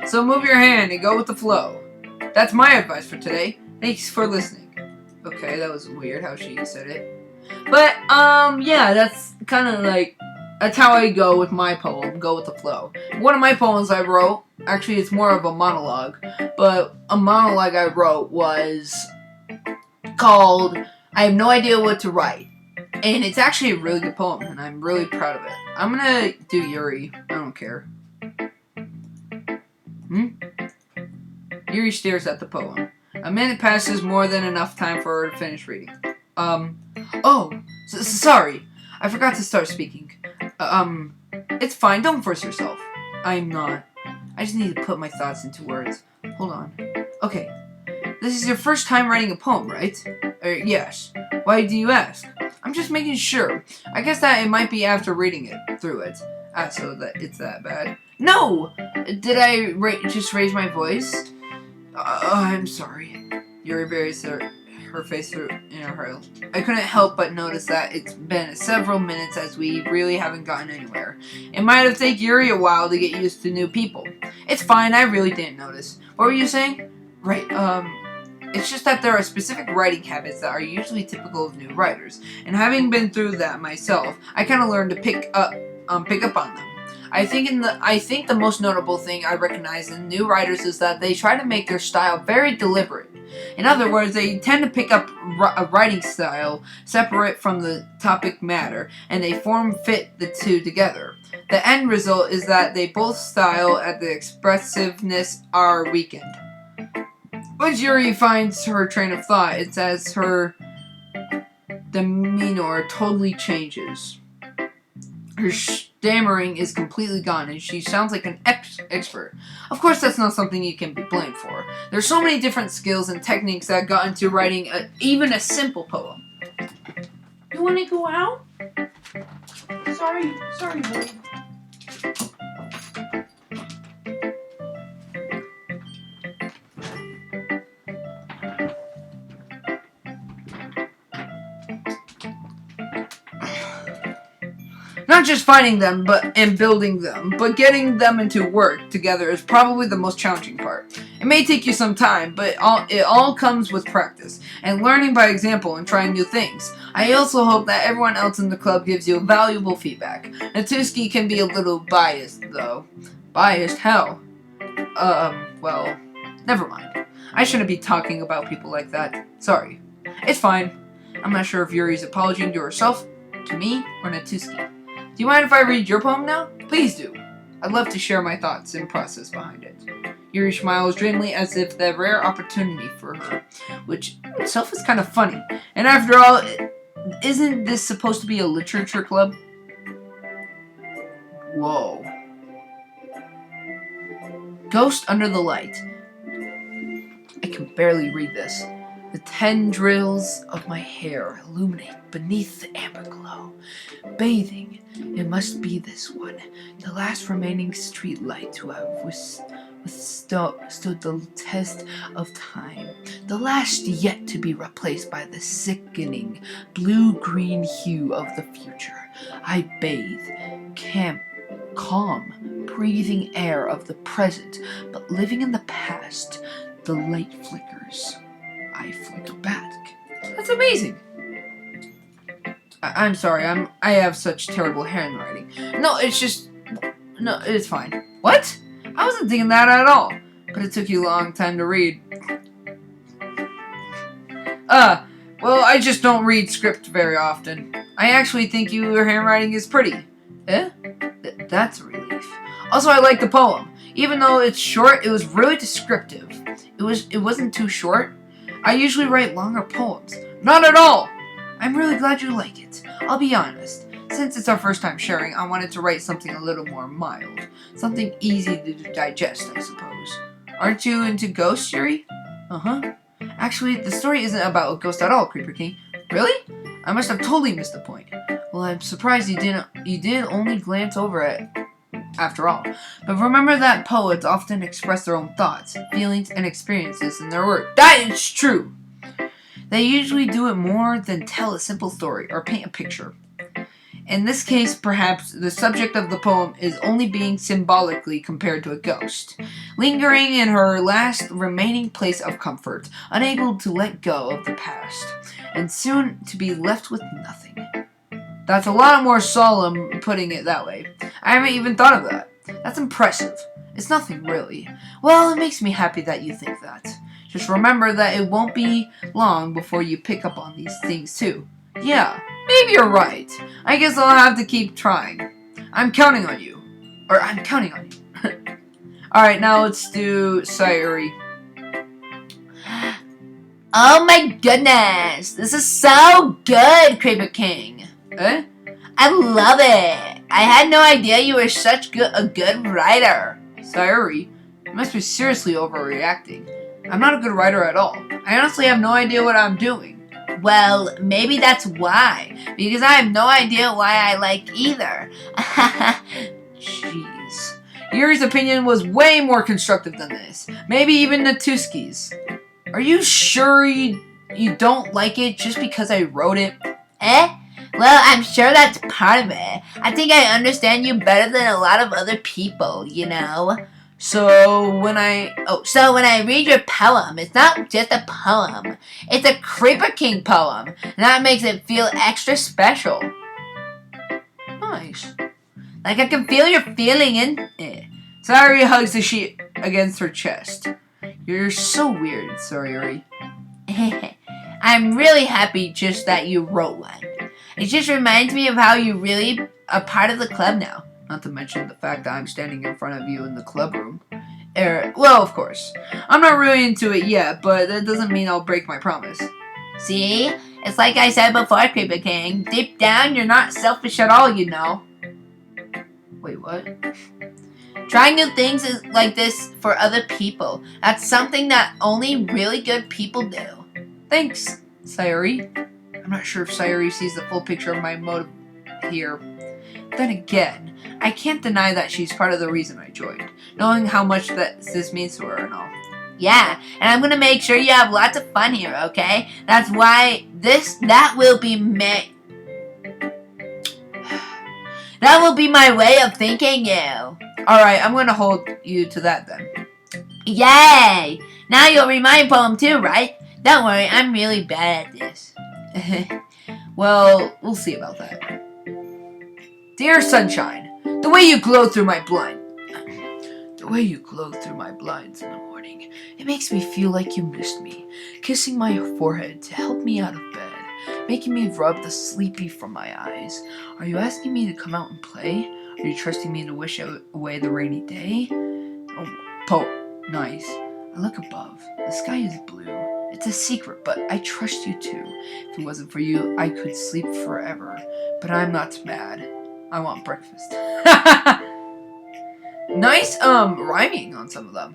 So move your hand and go with the flow. That's my advice for today. Thanks for listening. Okay, that was weird how she said it. But, yeah, that's kind of like, that's how I go with my poem, go with the flow. One of my poems I wrote, actually it's more of a monologue, but a monologue I wrote was called, I Have No Idea What to Write. And it's actually a really good poem, and I'm really proud of it. I'm gonna do Yuri, I don't care. Yuri stares at the poem. A minute passes, more than enough time for her to finish reading. Sorry. I forgot to start speaking. It's fine. Don't force yourself. I'm not. I just need to put my thoughts into words. Hold on. Okay. This is your first time writing a poem, right? Yes. Why do you ask? I'm just making sure. I guess that it might be after reading it through it. So that it's that bad. No! Did I just raise my voice? I'm sorry. Yuri buries her face through her. I couldn't help but notice that it's been several minutes as we really haven't gotten anywhere. It might have taken Yuri a while to get used to new people. It's fine, I really didn't notice. What were you saying? Right, it's just that there are specific writing habits that are usually typical of new writers. And having been through that myself, I kind of learned to pick up on them. I think the most notable thing I recognize in new writers is that they try to make their style very deliberate. In other words, they tend to pick up a writing style separate from the topic matter, and they fit the two together. The end result is that they both style and the expressiveness are weakened. Once Yuri finds her train of thought, it's as her demeanor totally changes. Her stammering is completely gone, and she sounds like an expert. Of course, that's not something you can be blamed for. There's so many different skills and techniques that got into writing even a simple poem. You want to go out? Sorry, babe. Not just finding them and building them, but getting them into work together is probably the most challenging part. It may take you some time, but it all comes with practice, and learning by example and trying new things. I also hope that everyone else in the club gives you valuable feedback. Natsuki can be a little biased, though. Biased? Hell. Well, never mind. I shouldn't be talking about people like that. Sorry. It's fine. I'm not sure if Yuri's apologizing to herself, to me, or Natsuki. Do you mind if I read your poem now? Please do. I'd love to share my thoughts and process behind it. Yuri smiles dreamily as if the rare opportunity for her, which itself is kind of funny. And after all, isn't this supposed to be a literature club? Whoa. Ghost under the light. I can barely read this. The tendrils of my hair illuminate beneath the amber glow. Bathing, it must be this one, the last remaining street light to have withstood the test of time, the last yet to be replaced by the sickening blue-green hue of the future. I bathe, calm, breathing air of the present, but living in the past. The light flickers. I flicker back. That's amazing. I'm sorry. I have such terrible handwriting. No, it's fine. What? I wasn't thinking that at all. But it took you a long time to read. Well, I just don't read script very often. I actually think your handwriting is pretty. Eh? That's a relief. Also, I like the poem. Even though it's short, it was really descriptive. It wasn't too short. I usually write longer poems. Not at all! I'm really glad you like it. I'll be honest. Since it's our first time sharing, I wanted to write something a little more mild. Something easy to digest, I suppose. Aren't you into ghosts, Yuri? Uh-huh. Actually, the story isn't about a ghost at all, Creeper King. Really? I must have totally missed the point. Well, I'm surprised you did only glance over it. After all. But remember that poets often express their own thoughts, feelings, and experiences in their work. That is true! They usually do it more than tell a simple story or paint a picture. In this case, perhaps the subject of the poem is only being symbolically compared to a ghost, lingering in her last remaining place of comfort, unable to let go of the past, and soon to be left with nothing. That's a lot more solemn putting it that way. I haven't even thought of that. That's impressive. It's nothing, really. Well, it makes me happy that you think that. Just remember that it won't be long before you pick up on these things, too. Yeah, maybe you're right. I guess I'll have to keep trying. I'm counting on you. Or, I'm counting on you. Alright, now let's do Sayuri. Oh my goodness! This is so good, Creeper King. Eh? I love it. I had no idea you were such a good writer. Sayuri, you must be seriously overreacting. I'm not a good writer at all. I honestly have no idea what I'm doing. Well, maybe that's why. Because I have no idea why I like either. Jeez. Yuri's opinion was way more constructive than this. Maybe even Natsuki's. Are you sure you don't like it just because I wrote it? Eh? Well, I'm sure that's part of it. I think I understand you better than a lot of other people, you know? So when I read your poem, it's not just a poem. It's a Creeper King poem. And that makes it feel extra special. Nice. Like I can feel your feeling in it. Sayuri hugs the sheet against her chest. You're so weird, Sayuri. I'm really happy just that you wrote one. It just reminds me of how you really are part of the club now. Not to mention the fact that I'm standing in front of you in the club room. Well, of course. I'm not really into it yet, but that doesn't mean I'll break my promise. See? It's like I said before, Creeper King. Deep down, you're not selfish at all, you know. Wait, what? Trying new things is like this for other people. That's something that only really good people do. Thanks, Sayuri. I'm not sure if Sayuri sees the full picture of my motive here. Then again, I can't deny that she's part of the reason I joined, knowing how much this means to her and all. Yeah, and I'm gonna make sure you have lots of fun here, okay? That's why that will be That will be my way of thanking you. Alright, I'm gonna hold you to that then. Yay! Now you'll read my poem too, right? Don't worry, I'm really bad at this. Well, we'll see about that. Dear sunshine, the way you glow through my blind. The way you glow through my blinds in the morning, it makes me feel like you missed me. Kissing my forehead to help me out of bed, making me rub the sleepy from my eyes. Are you asking me to come out and play? Are you trusting me to wish away the rainy day? Oh, nice. I look above. The sky is blue. It's a secret, but I trust you too. If it wasn't for you, I could sleep forever. But I'm not mad. I want breakfast. Nice, rhyming on some of them.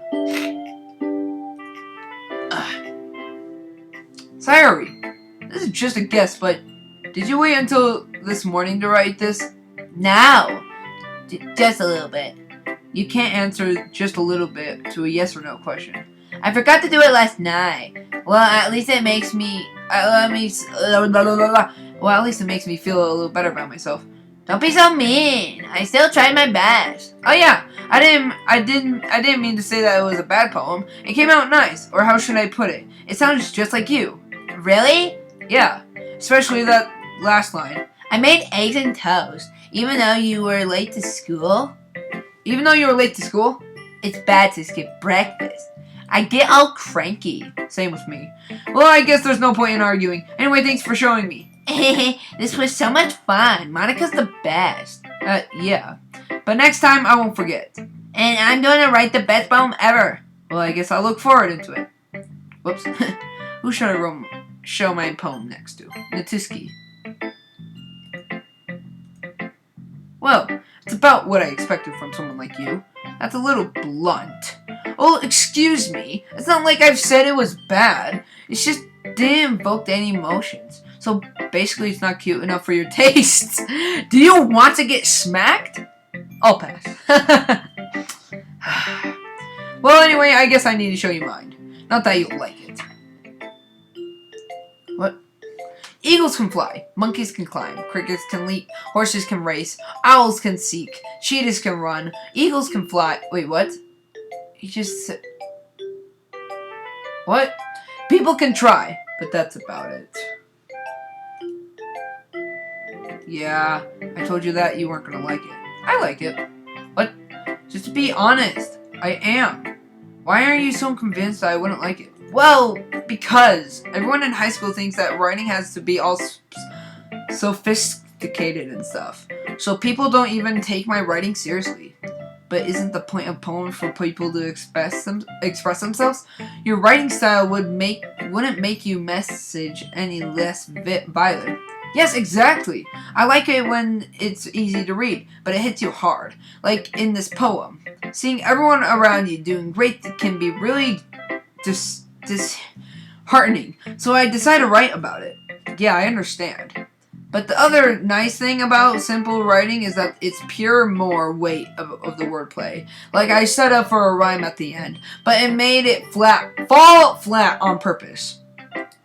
Sayori, this is just a guess, but did you wait until this morning to write this? No. Just a little bit. You can't answer just a little bit to a yes or no question. I forgot to do it last night. Well, at least it makes me... at least it makes me feel a little better about myself. Don't be so mean. I still tried my best. Oh yeah, I didn't mean to say that it was a bad poem. It came out nice, or how should I put it? It sounds just like you. Really? Yeah, especially that last line. I made eggs and toast, even though you were late to school. Even though you were late to school? It's bad to skip breakfast. I get all cranky. Same with me. Well, I guess there's no point in arguing. Anyway, thanks for showing me. This was so much fun. Monica's the best. Yeah. But next time, I won't forget. And I'm going to write the best poem ever. Well, I guess I'll look forward into it. Whoops. Who should I show my poem next to? Natsuki. Well, it's about what I expected from someone like you. That's a little blunt. Oh, excuse me. It's not like I've said it was bad. It's just didn't invoke any emotions. So basically it's not cute enough for your tastes. Do you want to get smacked? I'll pass. Well, anyway, I guess I need to show you mine. Not that you'll like it. What? Eagles can fly, monkeys can climb, crickets can leap, horses can race, owls can seek, cheetahs can run, eagles can fly. Wait, what? You just said... What? People can try, but that's about it. Yeah, I told you that you weren't gonna like it. I like it. What? Just to be honest, I am. Why are you so convinced that I wouldn't like it? Well, because everyone in high school thinks that writing has to be all sophisticated and stuff. So people don't even take my writing seriously. But isn't the point of poems for people to express themselves? Your writing style wouldn't make your message any less violent. Yes, exactly. I like it when it's easy to read, but it hits you hard. Like in this poem. Seeing everyone around you doing great can be really disheartening. So I decided to write about it. Yeah, I understand. But the other nice thing about simple writing is that it's pure more weight of the wordplay. Like I set up for a rhyme at the end, but it made it fall flat on purpose.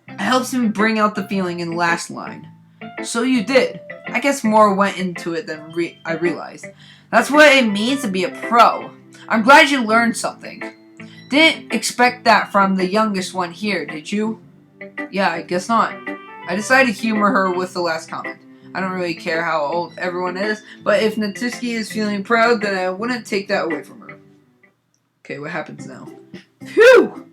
It helps me bring out the feeling in the last line. So you did. I guess more went into it than I realized. That's what it means to be a pro. I'm glad you learned something. Didn't expect that from the youngest one here, did you? Yeah, I guess not. I decided to humor her with the last comment. I don't really care how old everyone is, but if Natsuki is feeling proud, then I wouldn't take that away from her. Okay, what happens now? Phew!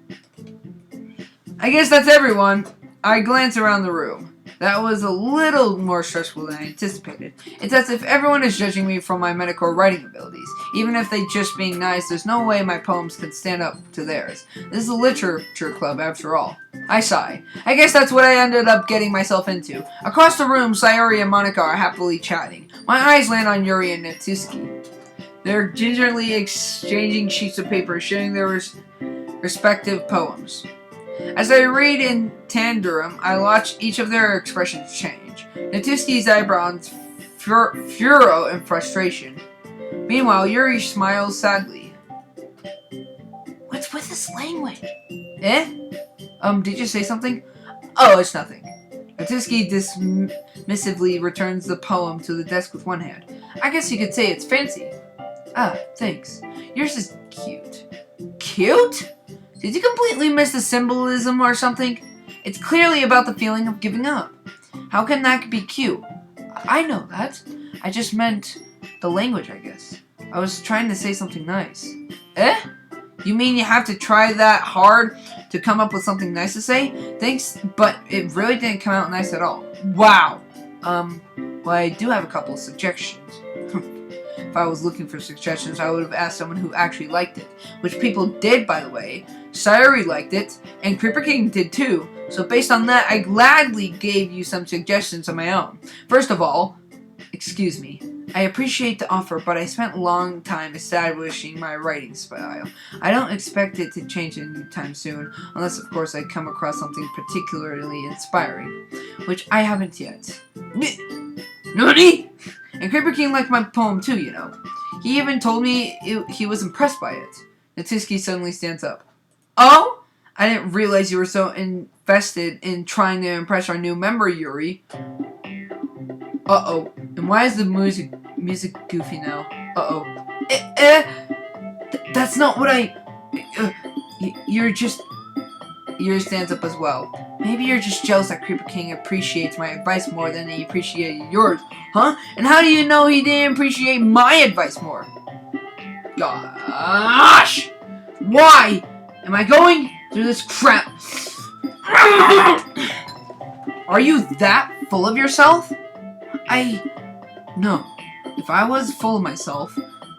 I guess that's everyone. I glance around the room. That was a little more stressful than I anticipated. It's as if everyone is judging me from my medical writing abilities. Even if they just being nice, there's no way my poems can stand up to theirs. This is a literature club after all. I sigh. I guess that's what I ended up getting myself into. Across the room, Sayori and Monica are happily chatting. My eyes land on Yuri and Natsuki. They're gingerly exchanging sheets of paper, sharing their respective poems. As I read in tandem, I watch each of their expressions change. Natsuki's eyebrows furrow in frustration. Meanwhile, Yuri smiles sadly. What's with this language? Eh? Did you say something? Oh, it's nothing. Natsuki dismissively returns the poem to the desk with one hand. I guess you could say it's fancy. Ah, thanks. Yours is cute. Cute? Did you completely miss the symbolism or something? It's clearly about the feeling of giving up. How can that be cute? I know that. I just meant the language, I guess. I was trying to say something nice. Eh? You mean you have to try that hard to come up with something nice to say? Thanks, but it really didn't come out nice at all. Wow. Well, I do have a couple of suggestions. If I was looking for suggestions, I would have asked someone who actually liked it. Which people did, by the way. Sayuri liked it, and Creeper King did too. So based on that, I gladly gave you some suggestions of my own. First of all, excuse me. I appreciate the offer, but I spent a long time establishing my writing style. I don't expect it to change anytime soon, unless of course I come across something particularly inspiring, which I haven't yet. Nani? And Creeper King liked my poem too, you know. He even told me he was impressed by it. Natsuki suddenly stands up. Oh? I didn't realize you were so invested in trying to impress our new member, Yuri. Uh-oh. And why is the music goofy now? Uh-oh. That's not what I... Yuri stands up as well. Maybe you're just jealous that Creeper King appreciates my advice more than he appreciated yours. Huh? And how do you know he didn't appreciate my advice more? Gosh! Why am I going through this crap? Are you that full of yourself? No. If I was full of myself,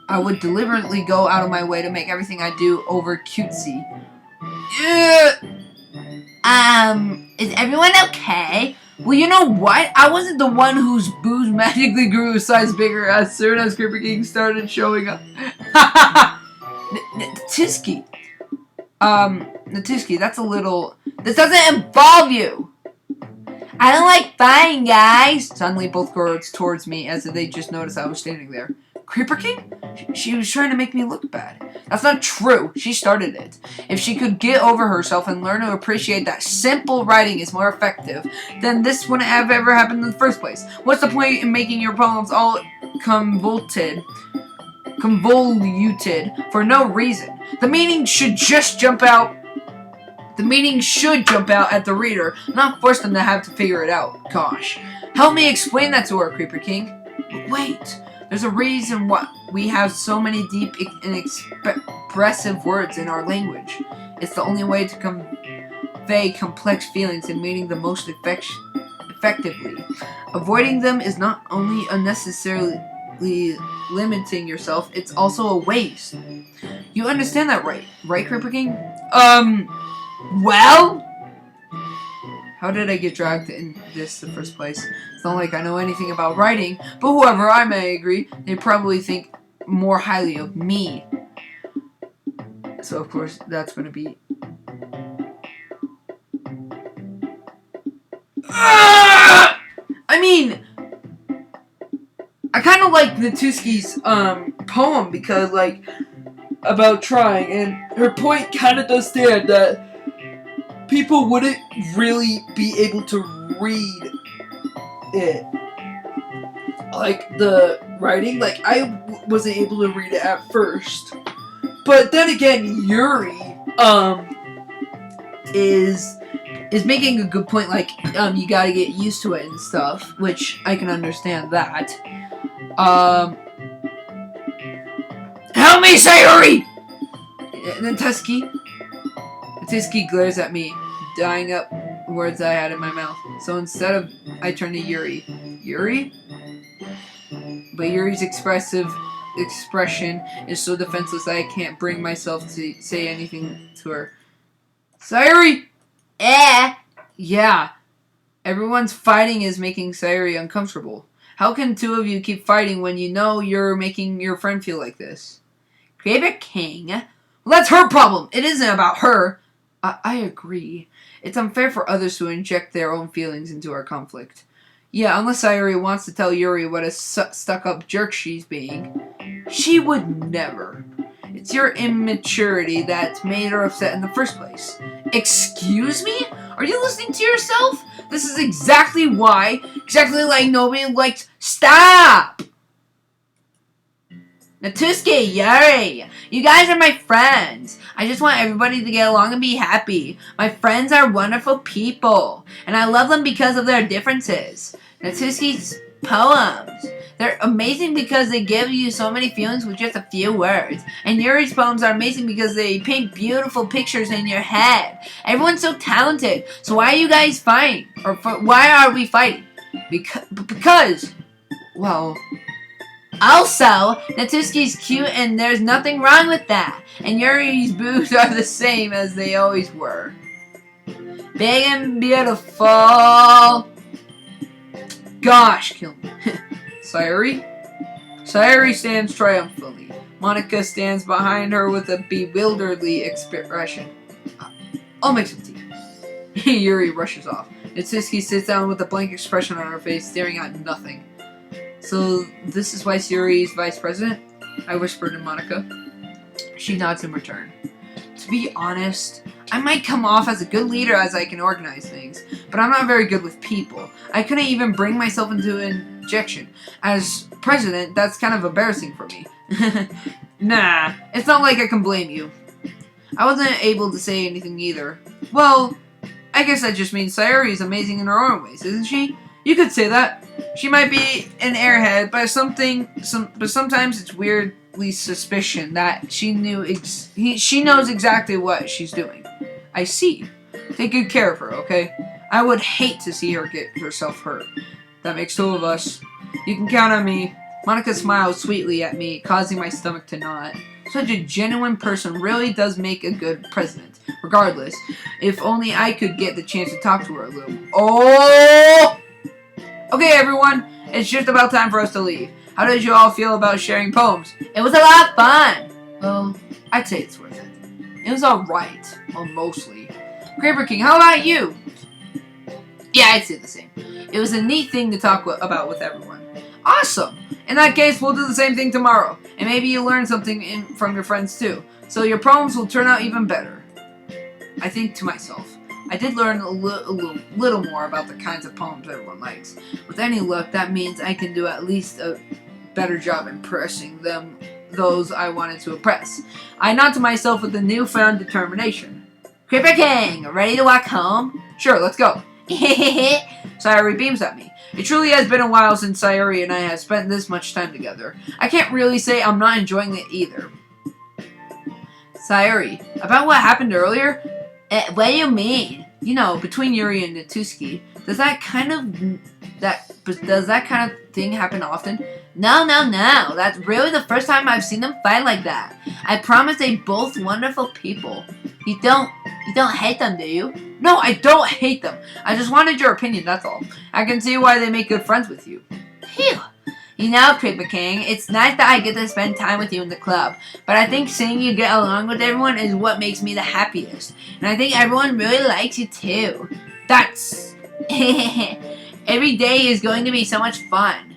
I would deliberately go out of my way to make everything I do over cutesy. Is everyone okay? Well, you know what? I wasn't the one whose boobs magically grew a size bigger as soon as Creeper King started showing up. Natsuki. Natsuki, that's a little... This doesn't involve you! I don't like fighting, guys. Suddenly, both girls towards me as if they just noticed I was standing there. Creeper King? She was trying to make me look bad. That's not true. She started it. If she could get over herself and learn to appreciate that simple writing is more effective, then this wouldn't have ever happened in the first place. What's the point in making your poems all convoluted for no reason? The meaning should just jump out. The meaning should jump out at the reader, not force them to have to figure it out. Gosh. Help me explain that to her, Creeper King. Wait. There's a reason why we have so many deep and expressive words in our language. It's the only way to convey complex feelings and meaning the most effectively. Avoiding them is not only unnecessarily limiting yourself, it's also a waste. You understand that, right? Right, Creeper King? Well? How did I get dragged in this in the first place? It's not like I know anything about writing, but whoever I may agree, they probably think more highly of me. So of course, that's gonna be... I mean... I kind of like Natsuki's poem because, like, about trying, and her point kind of does stand that people wouldn't really be able to read it. Like, the writing, like, I wasn't able to read it at first. But then again, Yuri, is making a good point, like, you gotta get used to it and stuff, which I can understand that. Help me, Sayuri! And then Natsuki glares at me, dyeing up words I had in my mouth. So instead of, I turn to Yuri. Yuri? But Yuri's expression is so defenseless that I can't bring myself to say anything to her. Sayuri! Yeah. Everyone's fighting is making Sayuri uncomfortable. How can two of you keep fighting when you know you're making your friend feel like this? Creeper King? Well, that's her problem. It isn't about her. I agree. It's unfair for others to inject their own feelings into our conflict. Yeah, unless Sayuri wants to tell Yuri what a stuck-up jerk she's being. She would never. It's your immaturity that's made her upset in the first place. Excuse me? Are you listening to yourself? This is exactly like nobody liked... Stop! Natsuki, Yuri, you guys are my friends. I just want everybody to get along and be happy. My friends are wonderful people, and I love them because of their differences. Natsuki's poems. They're amazing because they give you so many feelings with just a few words. And Yuri's poems are amazing because they paint beautiful pictures in your head. Everyone's so talented. So why are you guys fighting? Or why are we fighting? Because, well, also, Natsuki's cute and there's nothing wrong with that. And Yuri's boobs are the same as they always were. Big and beautiful. Gosh, kill me. Sayuri? Sayuri stands triumphantly. Monica stands behind her with a bewilderedly expression. I'll make some tea. Yuri rushes off. Natsuki sits down with a blank expression on her face, staring at nothing. So, this is why Sayuri is vice president? I whispered to Monica. She nods in return. To be honest, I might come off as a good leader as I can organize things, but I'm not very good with people. I couldn't even bring myself into injection. As president, that's kind of embarrassing for me. Nah, it's not like I can blame you. I wasn't able to say anything either. Well, I guess that just means Sayuri is amazing in her own ways, isn't she? You could say that. She might be an airhead, but sometimes it's weirdly suspicion that she knows exactly what she's doing. I see. Take good care of her, okay? I would hate to see her get herself hurt. That makes two of us. You can count on me. Monica smiled sweetly at me, causing my stomach to knot. Such a genuine person really does make a good president. Regardless, if only I could get the chance to talk to her a little. Oh! Okay, everyone. It's just about time for us to leave. How did you all feel about sharing poems? It was a lot of fun. Well, I'd say it's worth it. It was alright. Well, mostly. Creeper King, how about you? Yeah, I'd say the same. It was a neat thing to talk about with everyone. Awesome! In that case, we'll do the same thing tomorrow. And maybe you'll learn something from your friends too. So your poems will turn out even better. I think to myself. I did learn a little more about the kinds of poems everyone likes. With any luck, that means I can do at least a better job impressing those I wanted to impress. I nod to myself with a newfound determination. Creeper King, ready to walk home? Sure, let's go. Sayuri beams at me. It truly has been a while since Sayuri and I have spent this much time together. I can't really say I'm not enjoying it either. Sayuri, about what happened earlier? What do you mean? You know, between Yuri and Natsuki, does that kind of thing happen often? No. That's really the first time I've seen them fight like that. I promise they're both wonderful people. You don't hate them, do you? No, I don't hate them. I just wanted your opinion, that's all. I can see why they make good friends with you. Phew. You know, Creeper King, it's nice that I get to spend time with you in the club, but I think seeing you get along with everyone is what makes me the happiest. And I think everyone really likes you too. That's... Every day is going to be so much fun.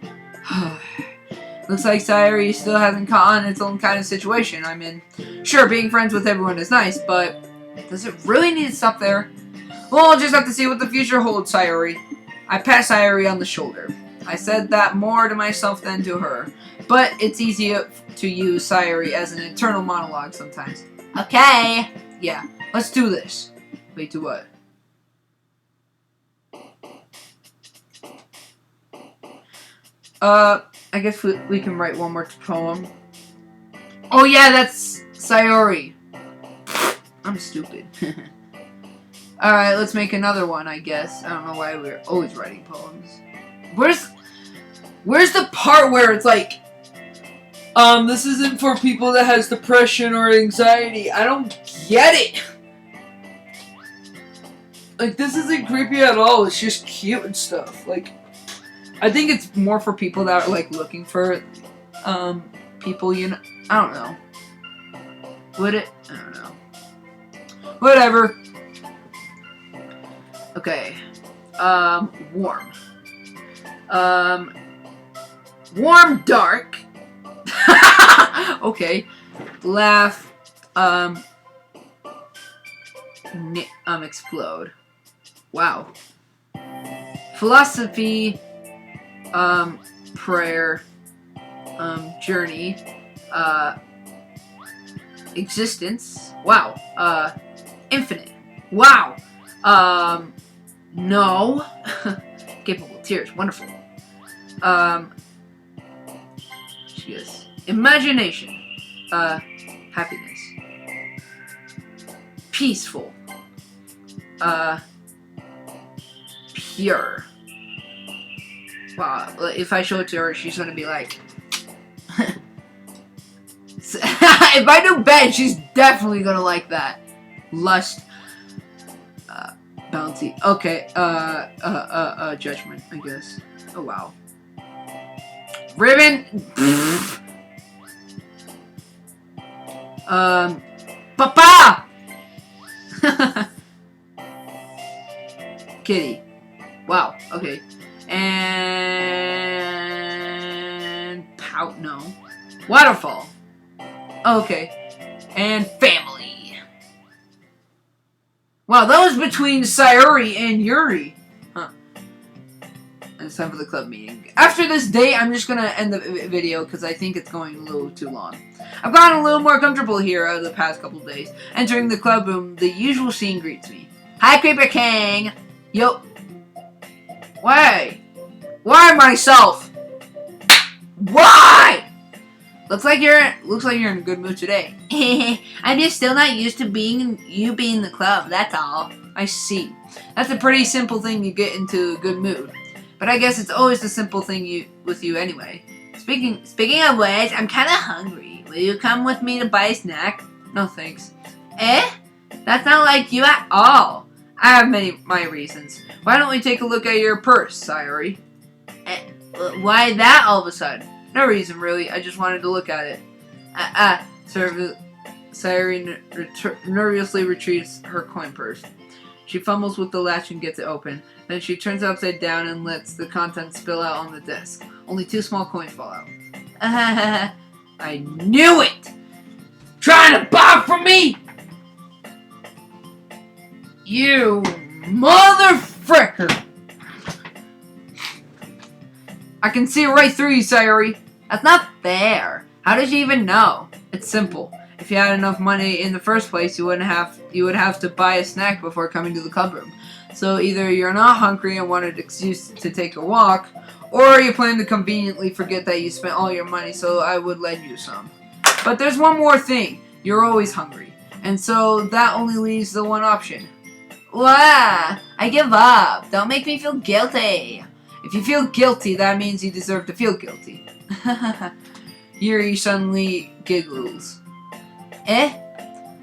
Looks like Sayuri still hasn't caught on its own kind of situation I'm in. Sure, being friends with everyone is nice, but does it really need to stop there? Well, I'll just have to see what the future holds, Sayuri. I pat Sayuri on the shoulder. I said that more to myself than to her, but it's easy to use Sayuri as an internal monologue sometimes. Okay. Yeah, let's do this. Wait, do what? I guess we can write one more poem. Oh yeah, that's Sayuri. I'm stupid. Alright, let's make another one, I guess. I don't know why we're always writing poems. Where's the part where it's like, this isn't for people that has depression or anxiety. I don't get it. Like, this isn't creepy at all. It's just cute and stuff. Like, I think it's more for people that are, like, looking for, people, you know. I don't know. Would it? I don't know. Whatever. Okay. Warm. Warm, dark. Okay. Laugh. Explode. Wow. Philosophy. Prayer. Journey. Existence. Wow. Infinite. Wow. No. Capable tears. Wonderful. She goes. Imagination. Happiness. Peaceful. Pure. Wow. If I show it to her, she's gonna be like. If I do bad, she's definitely gonna like that. Lust. Bounty. Okay. Judgment, I guess. Oh, wow. Ribbon. Papa! Kitty. Wow, okay. And... Pout, no. Waterfall. Okay. And family. Wow, that was between Sayuri and Yuri. Huh. And it's time for the club meeting. After this date, I'm just gonna end the video because I think it's going a little too long. I've gotten a little more comfortable here over the past couple days. Entering the club room, the usual scene greets me. Hi, Creeper King! Yo. Why? Why myself? Why? Looks like you're in a good mood today. I'm just still not used to being in the club, that's all. I see. That's a pretty simple thing to get into a good mood. But I guess it's always the simple thing with you anyway. Speaking of which, I'm kinda hungry. Will you come with me to buy a snack? No thanks. Eh? That's not like you at all. I have my reasons. Why don't we take a look at your purse, Sayuri? Why that all of a sudden? No reason, really. I just wanted to look at it. Sayuri nervously retrieves her coin purse. She fumbles with the latch and gets it open. Then she turns it upside down and lets the contents spill out on the desk. Only 2 small coins fall out. I knew it! Trying to bob from me! You motherfricker! I can see right through you, Sayuri. That's not fair. How did you even know? It's simple. If you had enough money in the first place, you would have to buy a snack before coming to the club room. So either you're not hungry and wanted an excuse to take a walk, or you plan to conveniently forget that you spent all your money, so I would lend you some. But there's one more thing. You're always hungry. And so that only leaves the one option. Wah! I give up. Don't make me feel guilty. If you feel guilty, that means you deserve to feel guilty. Yuri suddenly giggles. Eh?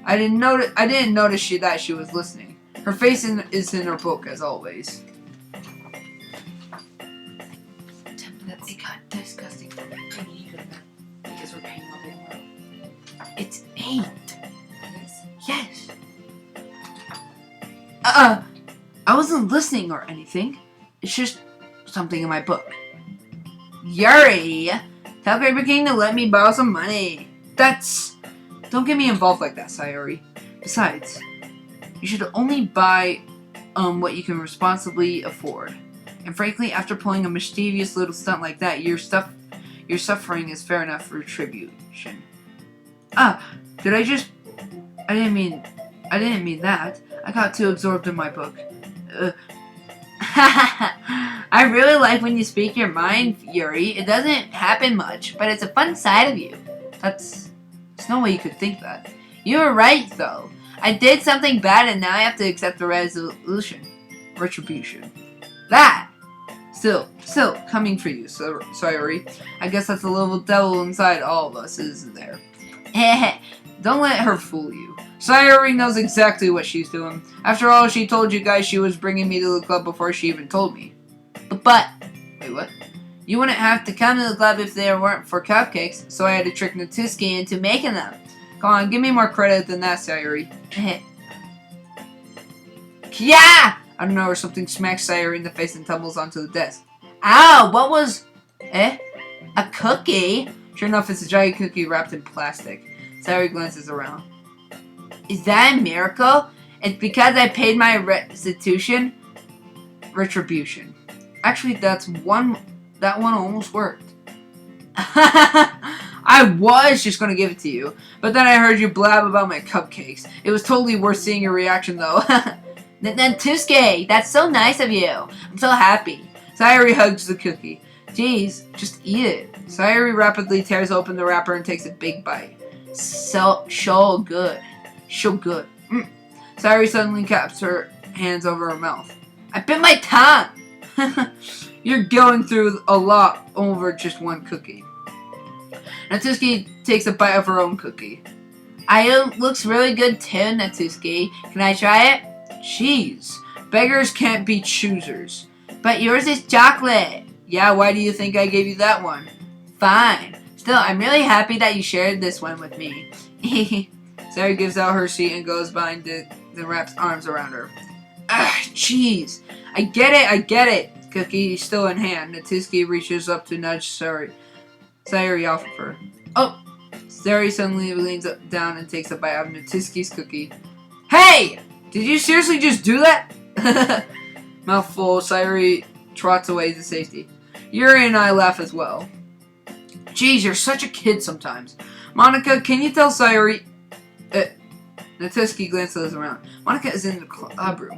I didn't notice that she was listening. Her face is in her book, as always. It got disgusting. I need to go to bed because we're paying all day tomorrow. It's 8. Yes. I wasn't listening or anything. It's just something in my book. Yuri, tell Creeper King to let me borrow some money. Don't get me involved like that, Sayuri. Besides, you should only buy what you can responsibly afford. And frankly, after pulling a mischievous little stunt like that, your suffering is fair enough retribution. I didn't mean that. I got too absorbed in my book. I really like when you speak your mind, Yuri. It doesn't happen much, but it's a fun side of you. There's no way you could think that. You were right, though. I did something bad, and now I have to accept the retribution. That! Still, coming for you, Sayuri. I guess that's the little devil inside all of us, isn't there? Don't let her fool you. Sayuri knows exactly what she's doing. After all, she told you guys she was bringing me to the club before she even told me. But wait, what? You wouldn't have to come to the club if they weren't for cupcakes, so I had to trick Natsuki into making them. Come on, give me more credit than that, Sayuri. Yeah! I don't know, or something smacks Sayuri in the face and tumbles onto the desk. Ow, what was... A cookie? Sure enough, it's a giant cookie wrapped in plastic. Sayuri glances around. Is that a miracle? It's because I paid my restitution? Retribution. Actually, that one almost worked. I I was just gonna give it to you, but then I heard you blab about my cupcakes. It was totally worth seeing your reaction, though. Natsuki, that's so nice of you. I'm so happy. Sayori hugs the cookie. Jeez, just eat it. Sayori rapidly tears open the wrapper and takes a big bite. So good. So good. Sayori suddenly claps her hands over her mouth. I bit my tongue. You're going through a lot over just one cookie. Natsuki takes a bite of her own cookie. It looks really good too, Natsuki. Can I try it? Jeez, beggars can't be choosers. But yours is chocolate. Yeah, why do you think I gave you that one? Fine. Still, I'm really happy that you shared this one with me. Sayori gives out her seat and goes behind it and wraps arms around her. Ah, jeez. I get it. Cookie still in hand. Natsuki reaches up to nudge Sayori off of her. Oh! Sayori suddenly leans down and takes a bite of Natsuki's cookie. Hey! Did you seriously just do that? Mouthful, Sayori trots away to safety. Yuri and I laugh as well. Jeez, you're such a kid sometimes. Monica, can you tell Sayori... Natsuki glances around. Monica is in the club room.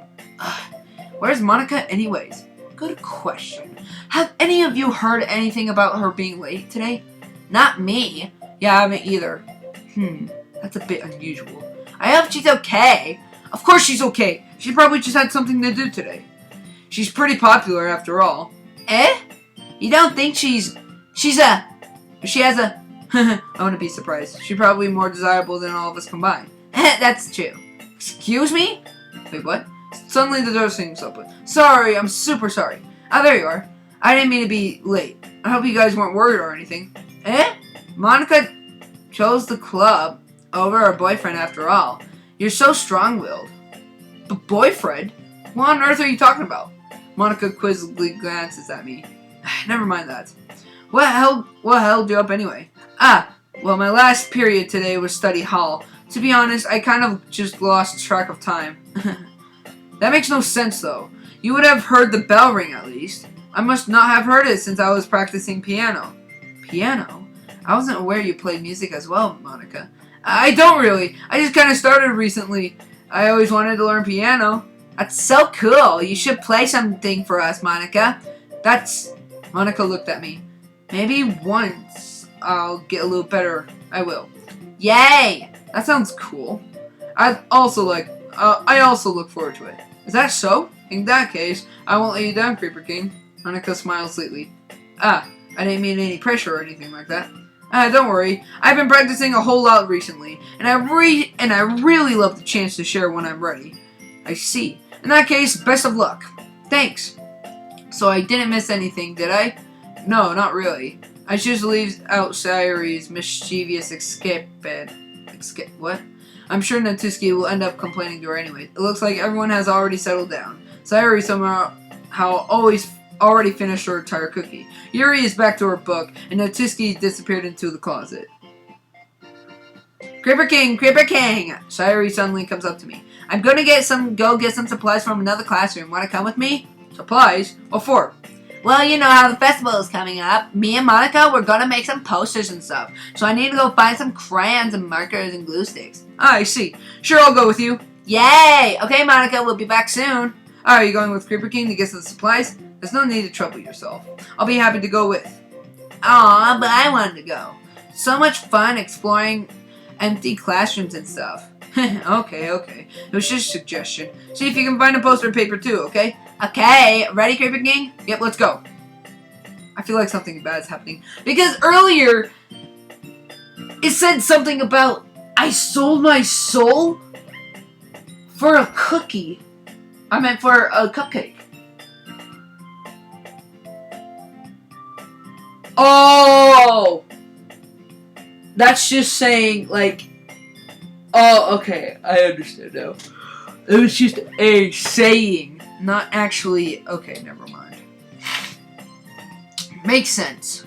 Where's Monica anyways? Good question. Have any of you heard anything about her being late today? Not me. Yeah, I haven't either. That's a bit unusual. I hope she's okay. Of course she's okay. She probably just had something to do today. She's pretty popular after all. Eh? You don't think she has a... I wouldn't be surprised. She's probably more desirable than all of us combined. That's true. Excuse me? Wait, what? Suddenly the door swings open. Sorry, I'm super sorry. Ah, there you are. I didn't mean to be late. I hope you guys weren't worried or anything. Eh? Monica chose the club over her boyfriend after all. You're so strong-willed. But boyfriend? What on earth are you talking about? Monica quizzically glances at me. Never mind that. What held you up anyway? Well, my last period today was study hall. To be honest, I kind of just lost track of time. That makes no sense, though. You would have heard the bell ring, at least. I must not have heard it since I was practicing piano. Piano? I wasn't aware you played music as well, Monica. I don't really. I just kind of started recently. I always wanted to learn piano. That's so cool. You should play something for us, Monica. Monica looked at me. Maybe once I'll get a little better. I will. Yay! That sounds cool. I also look forward to it. Is that so? In that case, I won't let you down, Creeper King. Monica smiles sweetly. I didn't mean any pressure or anything like that. Don't worry. I've been practicing a whole lot recently, and I really love the chance to share when I'm ready. I see. In that case, best of luck. Thanks. So I didn't miss anything, did I? No, not really. I choose to leave out Sayori's mischievous what? I'm sure Natsuki will end up complaining to her anyway. It looks like everyone has already settled down. Sayori somehow already finished her entire cookie. Yuri is back to her book, and Natsuki disappeared into the closet. Creeper King! Sayori suddenly comes up to me. I'm gonna go get some supplies from another classroom. Wanna come with me? Supplies? What for? Well, you know how the festival is coming up. Me and Monica, we're gonna make some posters and stuff. So I need to go find some crayons and markers and glue sticks. I see. Sure, I'll go with you. Yay! Okay, Monica, we'll be back soon. Are you going with Creeper King to get some supplies? There's no need to trouble yourself. I'll be happy to go with. Aw, but I wanted to go. So much fun exploring empty classrooms and stuff. Okay. It was just a suggestion. See if you can find a poster paper too, okay? Okay, ready, Creeper King? Yep, let's go. I feel like something bad is happening. Because earlier, it said something about I sold my soul for a cookie. I meant for a cupcake. Oh! That's just saying, like... Oh, okay. I understand now. It was just a saying, not actually... Okay, never mind. Makes sense.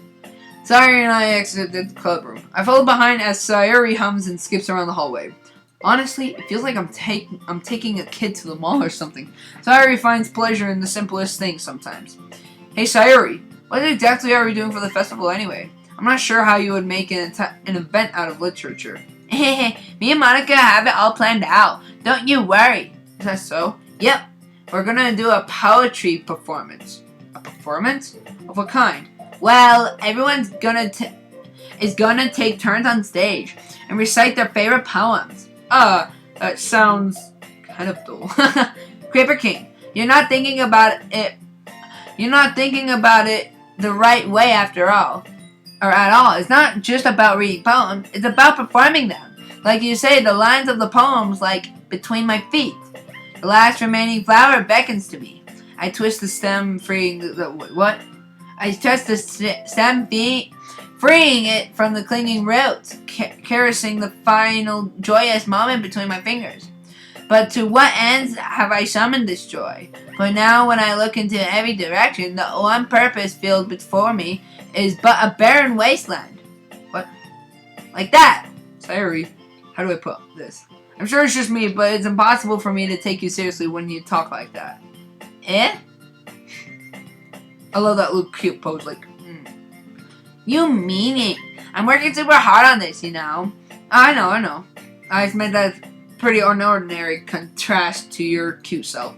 Sayori and I exited the club room. I followed behind as Sayori hums and skips around the hallway. Honestly, it feels like I'm taking a kid to the mall or something. Sayori finds pleasure in the simplest things sometimes. Hey Sayori, what exactly are we doing for the festival anyway? I'm not sure how you would make an event out of literature. Me and Monica have it all planned out. Don't you worry. Is that so? Yep. We're gonna do a poetry performance. A performance? Of what kind? Well, everyone's gonna take turns on stage and recite their favorite poems. That sounds kind of dull. Creeper King, you're not thinking about it the right way after all. Or at all. It's not just about reading poems, it's about performing them. Like you say, the lines of the poems like between my feet. The last remaining flower beckons to me. I twist the stem, freeing I twist the stem, freeing it from the clinging roots, caressing the final joyous moment between my fingers. But to what ends have I summoned this joy? For now, when I look into every direction, the one purpose field before me is but a barren wasteland. What? Like that! Sayuri, how do I put this? I'm sure it's just me, but it's impossible for me to take you seriously when you talk like that. Eh? I love that little cute pose, like, You mean it. I'm working super hard on this, you know. I know. I've made that pretty unordinary contrast to your cute self.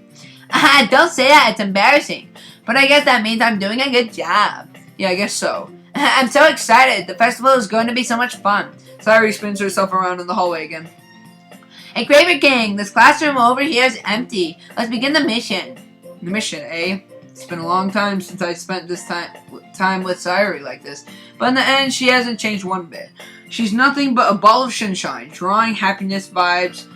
Don't say that, it's embarrassing. But I guess that means I'm doing a good job. Yeah, I guess so. I'm so excited. The festival is going to be so much fun. Sayuri spins herself around in the hallway again. Hey, Creeper King, this classroom over here is empty. Let's begin the mission. The mission, eh? It's been a long time since I spent this time with Sayuri like this. But in the end, she hasn't changed one bit. She's nothing but a ball of sunshine, drawing happy vibes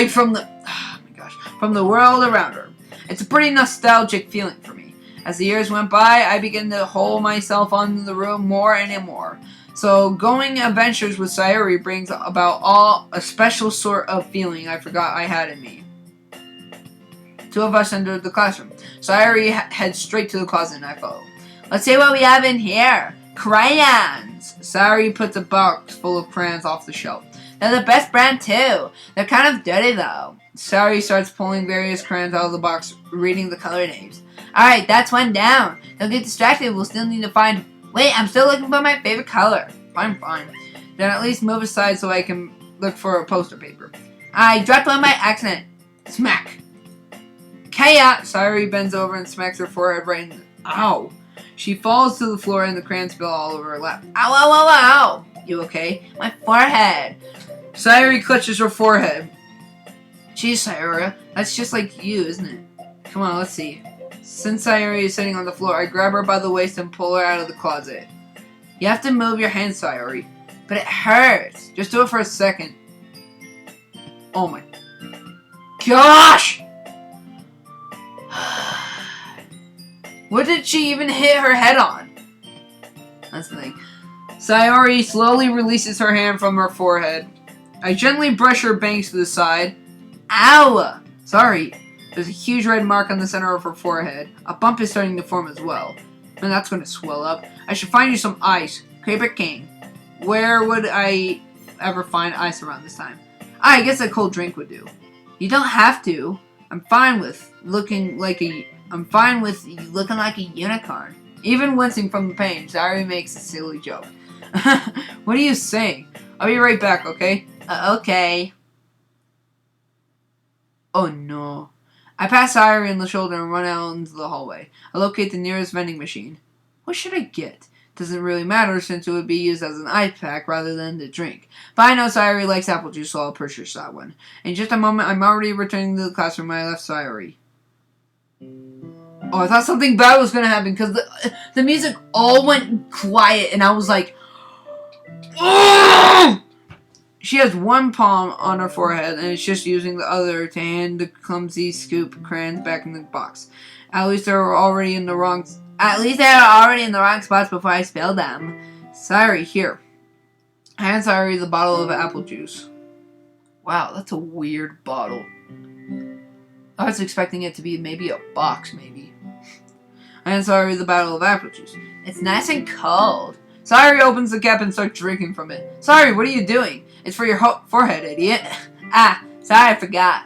from the world around her. It's a pretty nostalgic feeling for me. As the years went by, I began to hold myself on the room more and more. So going adventures with Sayuri brings about a special sort of feeling I forgot I had in me. Two of us entered the classroom. Sayuri heads straight to the closet and I follow. Let's see what we have in here. Crayons. Sayuri puts a box full of crayons off the shelf. They're the best brand too. They're kind of dirty though. Sayuri starts pulling various crayons out of the box, reading the color names. Alright, that's one down. Don't get distracted, we'll still need to find... Wait, I'm still looking for my favorite color. Fine. Then at least move aside so I can look for a poster paper. I dropped one by accident. Smack! Kaya! Sayuri bends over and smacks her forehead right in the... Ow! She falls to the floor and the crayons spill all over her lap. Ow! You okay? My forehead. Sayuri clutches her forehead. Geez, Sayuri, that's just like you, isn't it? Come on, let's see. Since Sayuri is sitting on the floor, I grab her by the waist and pull her out of the closet. You have to move your hands, Sayuri. But it hurts. Just do it for a second. Oh my gosh! What did she even hit her head on? That's the thing. Sayuri slowly releases her hand from her forehead. I gently brush her bangs to the side. Ow! Sorry. There's a huge red mark on the center of her forehead. A bump is starting to form as well. And that's going to swell up. I should find you some ice. Creeper King. Where would I ever find ice around this time? I guess a cold drink would do. You don't have to. I'm fine with looking like a unicorn. Even wincing from the pain, Sayuri makes a silly joke. What are you saying? I'll be right back, okay? Okay. Oh no. I pass Sayuri in the shoulder and run out into the hallway. I locate the nearest vending machine. What should I get? Doesn't really matter since it would be used as an ice pack rather than to drink. But I know Sayuri likes apple juice, so I'll purchase that one. In just a moment, I'm already returning to the classroom where I left Sayuri. Oh, I thought something bad was going to happen because the music all went quiet and I was like... Oh! She has one palm on her forehead and is just using the other to hand the clumsy scoop crayons back in the box. At least they were already in the wrong spots before I spilled them. Sayuri, here. I hand Sayuri the bottle of apple juice. Wow, that's a weird bottle. I was expecting it to be maybe a box, maybe. I hand Sayuri the bottle of apple juice. It's nice and cold. Sayuri opens the cap and starts drinking from it. Sayuri, what are you doing? It's for your forehead, idiot. Sorry, I forgot.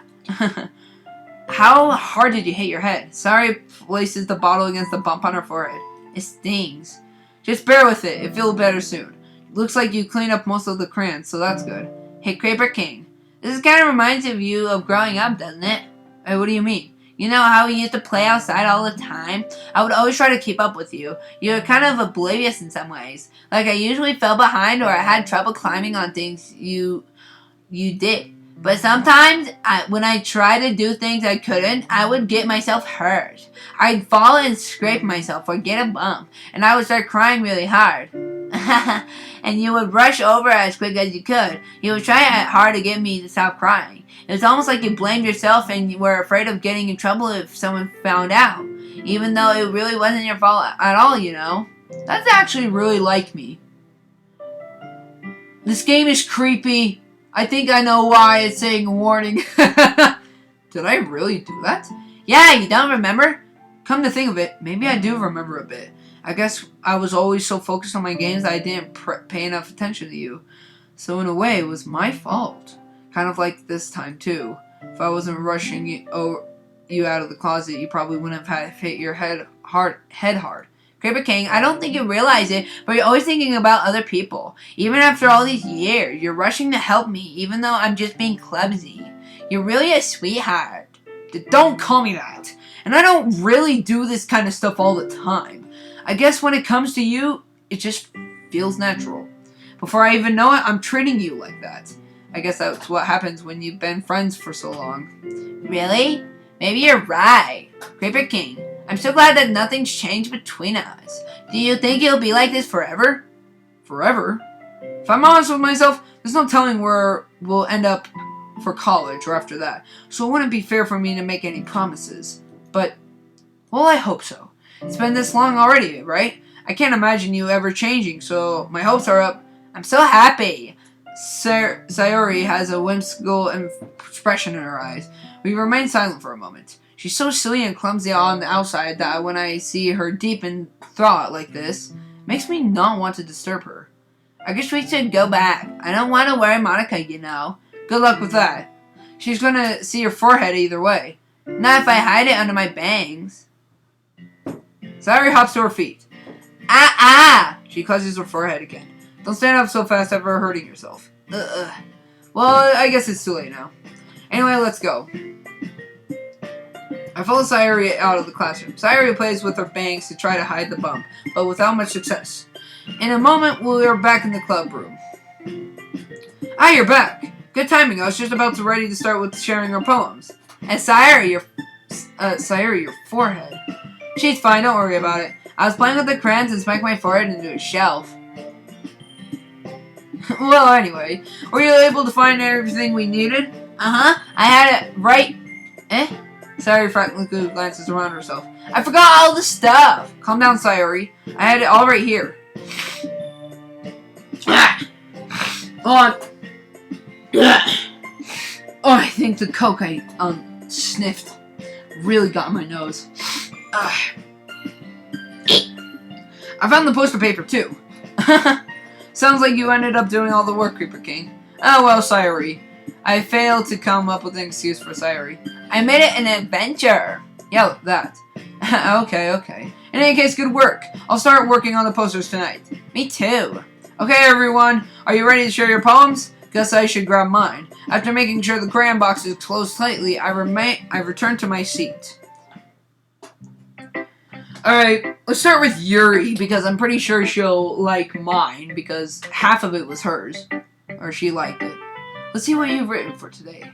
How hard did you hit your head? Sayuri places the bottle against the bump on her forehead. It stings. Just bear with it. It feels better soon. Looks like you cleaned up most of the crayons, so that's good. Hey, Creeper King. This kind of reminds you of growing up, doesn't it? Hey, what do you mean? You know how we used to play outside all the time? I would always try to keep up with you. You were kind of oblivious in some ways. Like I usually fell behind or I had trouble climbing on things you did. But sometimes, when I tried to do things I couldn't, I would get myself hurt. I'd fall and scrape myself or get a bump, and I would start crying really hard. And you would rush over as quick as you could. You would try hard to get me to stop crying. It was almost like you blamed yourself and you were afraid of getting in trouble if someone found out. Even though it really wasn't your fault at all, you know. That's actually really like me. This game is creepy. I think I know why it's saying warning. Did I really do that? Yeah, you don't remember? Come to think of it, maybe I do remember a bit. I guess I was always so focused on my games that I didn't pay enough attention to you. So in a way, it was my fault. Kind of like this time too. If I wasn't rushing you out of the closet, you probably wouldn't have hit your head hard. Creeper King, I don't think you realize it, but you're always thinking about other people. Even after all these years, you're rushing to help me, even though I'm just being clumsy. You're really a sweetheart. Don't call me that. And I don't really do this kind of stuff all the time. I guess when it comes to you, it just feels natural. Before I even know it, I'm treating you like that. I guess that's what happens when you've been friends for so long. Really? Maybe you're right. Creeper King, I'm so glad that nothing's changed between us. Do you think it'll be like this forever? Forever? If I'm honest with myself, there's no telling where we'll end up for college or after that. So it wouldn't be fair for me to make any promises. But, well, I hope so. It's been this long already, right? I can't imagine you ever changing, so my hopes are up. I'm so happy. Sayori has a whimsical expression in her eyes. We remain silent for a moment. She's so silly and clumsy on the outside that when I see her deep in thought like this, it makes me not want to disturb her. I guess we should go back. I don't want to worry Monica, you know. Good luck with that. She's gonna see your forehead either way. Not if I hide it under my bangs. Sayori hops to her feet. Ah! She clutches her forehead again. Don't stand up so fast ever hurting yourself. Well, I guess it's too late now. Anyway, let's go. I follow Sayori out of the classroom. Sayori plays with her bangs to try to hide the bump, but without much success. In a moment, we are back in the club room. Ah, you're back. Good timing. I was just about to ready to start with sharing our poems. And Sayori, your forehead. She's fine. Don't worry about it. I was playing with the crayons and smacked my forehead into a shelf. Well, anyway, were you able to find everything we needed? Uh-huh. I had it right. Sayori frantically glances around herself. I forgot all the stuff. Calm down, Sayori. I had it all right here. Oh, I think the coke I sniffed really got in my nose. I found the poster paper too. Sounds like you ended up doing all the work, Creeper King. Oh well, Sayori. I failed to come up with an excuse for Sayori. I made it an adventure. Yeah, that. Okay. In any case, good work. I'll start working on the posters tonight. Me too. Okay, everyone. Are you ready to share your poems? Guess I should grab mine. After making sure the crayon box is closed tightly, I return to my seat. Alright, let's start with Yuri, because I'm pretty sure she'll like mine, because half of it was hers. Or she liked it. Let's see what you've written for today.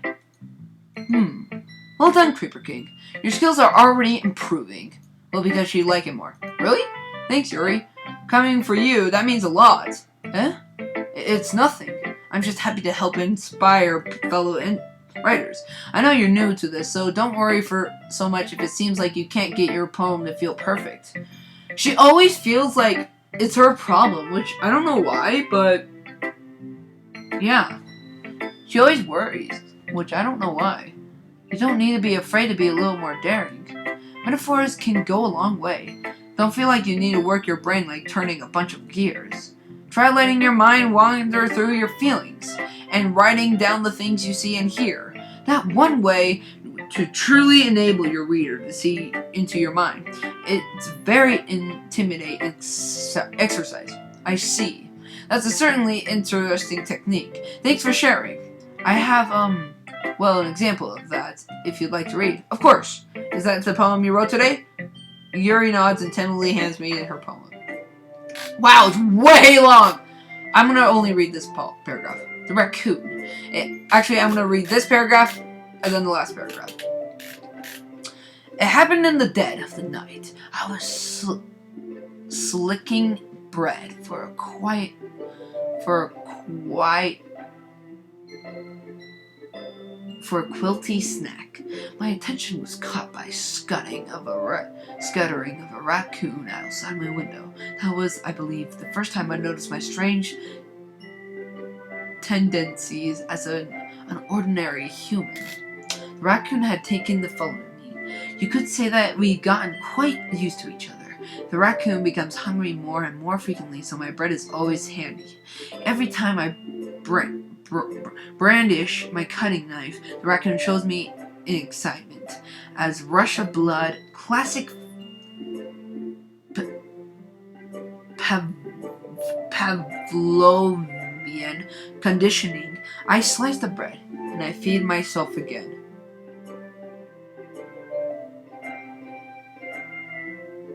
Well done, Creeper King. Your skills are already improving. Well, because you like it more. Really? Thanks, Yuri. Coming for you, that means a lot. It's nothing. I'm just happy to help inspire fellow writers. I know you're new to this, so don't worry for so much if it seems like you can't get your poem to feel perfect. She always feels like it's her problem, which I don't know why, but yeah. She always worries, which I don't know why. You don't need to be afraid to be a little more daring. Metaphors can go a long way. Don't feel like you need to work your brain like turning a bunch of gears. Try letting your mind wander through your feelings and writing down the things you see and hear. That one way to truly enable your reader to see into your mind. it's very intimidating exercise. I see. That's a certainly interesting technique. Thanks for sharing. I have, well, an example of that, if you'd like to read. Of course. Is that the poem you wrote today? Yuri nods and timidly hands me her poem. Wow, it's way long! I'm gonna only read this paragraph. The raccoon. Actually, I'm gonna read this paragraph, and then the last paragraph. It happened in the dead of the night. I was slicking bread for a quilty snack. My attention was caught by scuttering of a raccoon outside my window. That was, I believe, the first time I noticed my strange tendencies as an ordinary human. The raccoon had taken the phone of me. You could say that we'd gotten quite used to each other. The raccoon becomes hungry more and more frequently, so my bread is always handy. Every time I brandish my cutting knife, the raccoon shows me in excitement. As rush of blood, classic Pavlovian conditioning, I slice the bread and I feed myself again.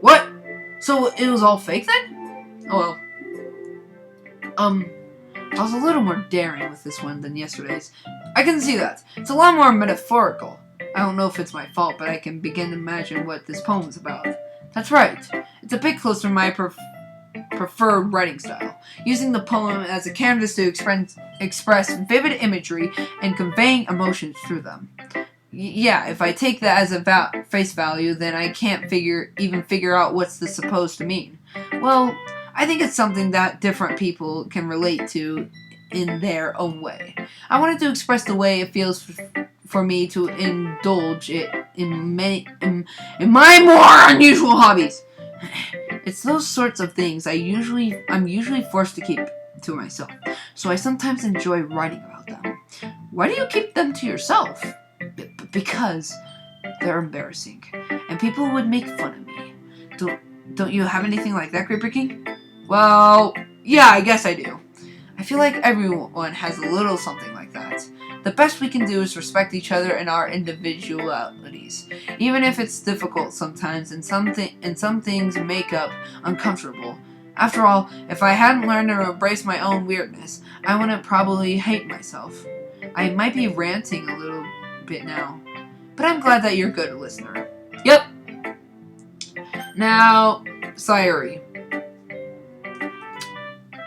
What? So it was all fake then? Oh well. I was a little more daring with this one than yesterday's. I can see that. It's a lot more metaphorical. I don't know if it's my fault, but I can begin to imagine what this poem is about. That's right. It's a bit closer to my preferred writing style, using the poem as a canvas to express vivid imagery and conveying emotions through them. Yeah, if I take that as a face value, then I can't even figure out what's this supposed to mean. Well, I think it's something that different people can relate to in their own way. I wanted to express the way it feels for me to indulge it in my more unusual hobbies. It's those sorts of things I'm usually forced to keep to myself, so I sometimes enjoy writing about them. Why do you keep them to yourself? Because they're embarrassing, and people would make fun of me. Don't you have anything like that, Creeper King? Well, yeah, I guess I do. I feel like everyone has a little something like that. The best we can do is respect each other and our individualities, even if it's difficult sometimes and some things make up uncomfortable. After all, if I hadn't learned to embrace my own weirdness, I wouldn't probably hate myself. I might be ranting a little bit now, but I'm glad that you're a good listener. Yep. Now, Sayuri.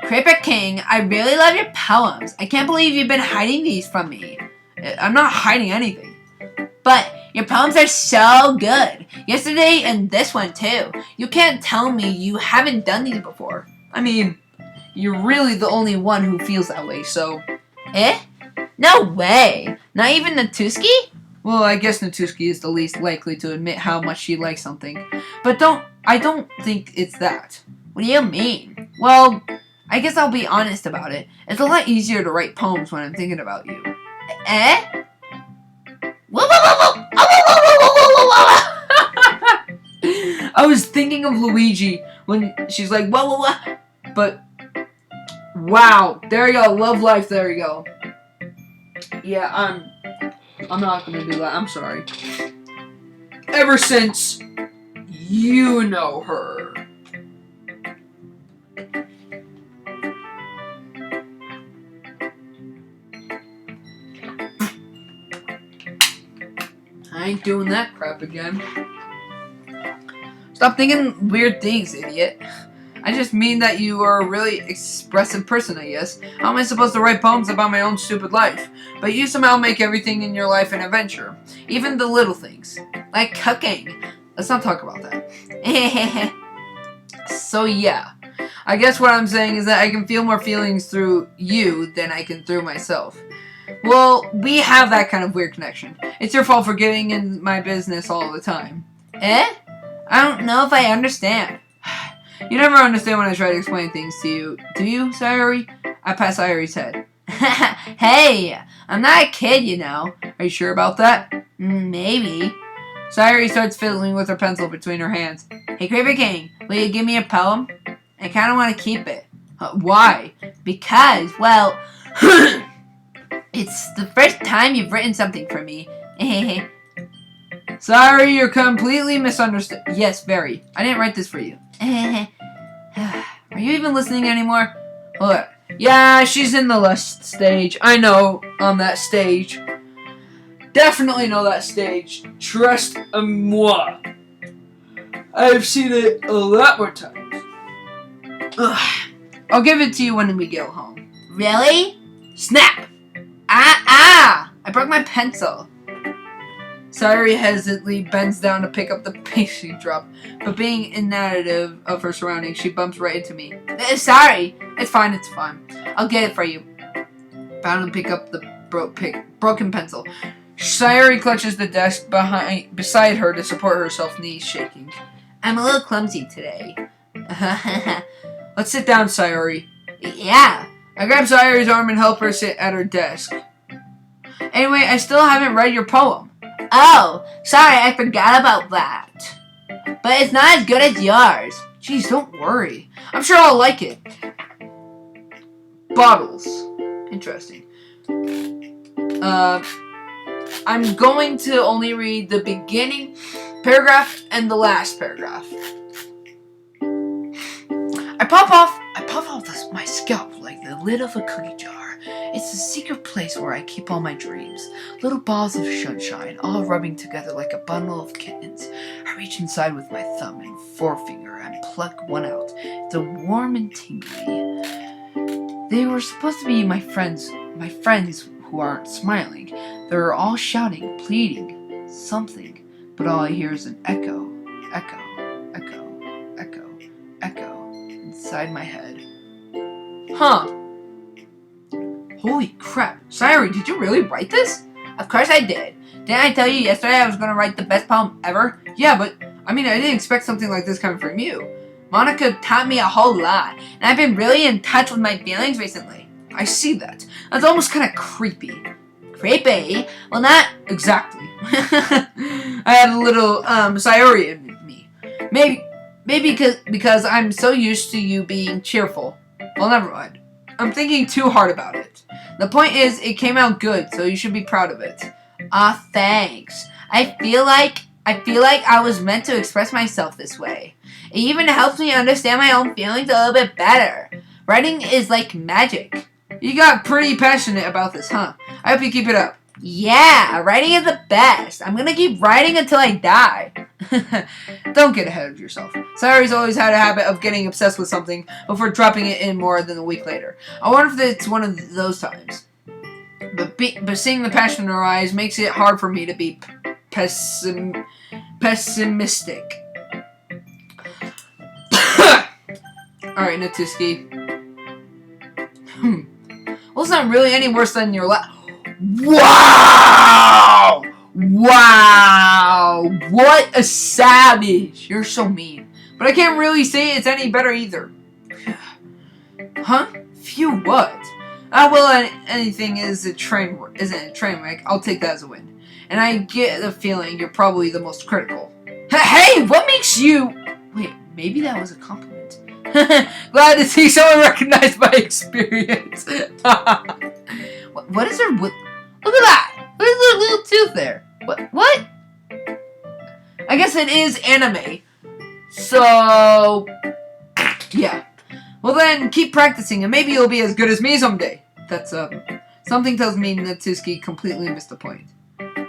Creeper King, I really love your poems. I can't believe you've been hiding these from me. I'm not hiding anything. But your poems are so good. Yesterday and this one too. You can't tell me you haven't done these before. I mean, you're really the only one who feels that way, so... Eh? No way. Not even Natuski? Well, I guess Natuski is the least likely to admit how much she likes something. But I don't think it's that. What do you mean? Well, I guess I'll be honest about it. It's a lot easier to write poems when I'm thinking about you. Eh? I was thinking of Luigi when she's like, whoa, whoa, whoa. But, wow. There you go. Love life. There you go. Yeah, I'm not gonna do that. I'm sorry. Ever since you know her. I ain't doing that crap again. Stop thinking weird things, idiot. I just mean that you are a really expressive person, I guess. How am I supposed to write poems about my own stupid life? But you somehow make everything in your life an adventure. Even the little things. Like cooking. Let's not talk about that. So yeah. I guess what I'm saying is that I can feel more feelings through you than I can through myself. Well, we have that kind of weird connection. It's your fault for getting in my business all the time. Eh? I don't know if I understand. You never understand when I try to explain things to you. Do you, Sayuri? I pat Sayuri's head. Hey, I'm not a kid, you know. Are you sure about that? Maybe. Sayuri starts fiddling with her pencil between her hands. Hey, Creeper King, will you give me a poem? I kind of want to keep it. Why? Because, well, it's the first time you've written something for me. Sorry, you're completely misunderstood. Yes, very. I didn't write this for you. Are you even listening anymore? What? Yeah, she's in the lust stage. I know, on that stage. Definitely know that stage. Trust moi. I've seen it a lot more times. Ugh. I'll give it to you when we go home. Really? Snap! Ah! I broke my pencil. Sayuri hesitantly bends down to pick up the pastry drop, but being inattentive of her surroundings, she bumps right into me. Sorry. It's fine, it's fine. I'll get it for you. Bound to pick up the broken pencil. Sayuri clutches the desk beside her to support herself, knees shaking. I'm a little clumsy today. Let's sit down, Sayuri. Yeah. I grab Sayuri's arm and help her sit at her desk. Anyway, I still haven't read your poem. Oh, sorry, I forgot about that. But it's not as good as yours. Jeez, don't worry. I'm sure I'll like it. Bottles. Interesting. I'm going to only read the beginning paragraph and the last paragraph. I pop off my scalp like the lid of a cookie jar. It's the secret place where I keep all my dreams. Little balls of sunshine, all rubbing together like a bundle of kittens. I reach inside with my thumb and forefinger and pluck one out. It's warm and tingly. They were supposed to be my friends who aren't smiling. They're all shouting, pleading, something. But all I hear is an echo, echo, echo, echo, echo inside my head. Huh. Holy crap. Sayuri, did you really write this? Of course I did. Didn't I tell you yesterday I was going to write the best poem ever? Yeah, but, I didn't expect something like this coming from you. Monica taught me a whole lot, and I've been really in touch with my feelings recently. I see that. That's almost kind of creepy. Creepy? Well, not exactly. I had a little, Sayuri in me. Maybe because I'm so used to you being cheerful. Well, never mind. I'm thinking too hard about it. The point is, it came out good, so you should be proud of it. Aw, thanks. I feel like I was meant to express myself this way. It even helps me understand my own feelings a little bit better. Writing is like magic. You got pretty passionate about this, huh? I hope you keep it up. Yeah, writing is the best. I'm gonna keep writing until I die. Don't get ahead of yourself. Sayuri's always had a habit of getting obsessed with something before dropping it in more than a week later. I wonder if it's one of those times. But seeing the passion in her eyes makes it hard for me to be pessimistic. Alright, Natsuki. Well, it's not really any worse than your last. Wow! Wow! What a savage! You're so mean. But I can't really say it's any better either. Huh? Phew, what? Well, anything isn't a train wreck. I'll take that as a win. And I get the feeling you're probably the most critical. Hey, what makes you... Wait, maybe that was a compliment. Glad to see someone recognize my experience. What is her... Look at that! Look at the little tooth there. What? I guess it is anime. So... yeah. Well then, keep practicing and maybe you'll be as good as me someday. That's, something tells me Natsuki completely missed the point.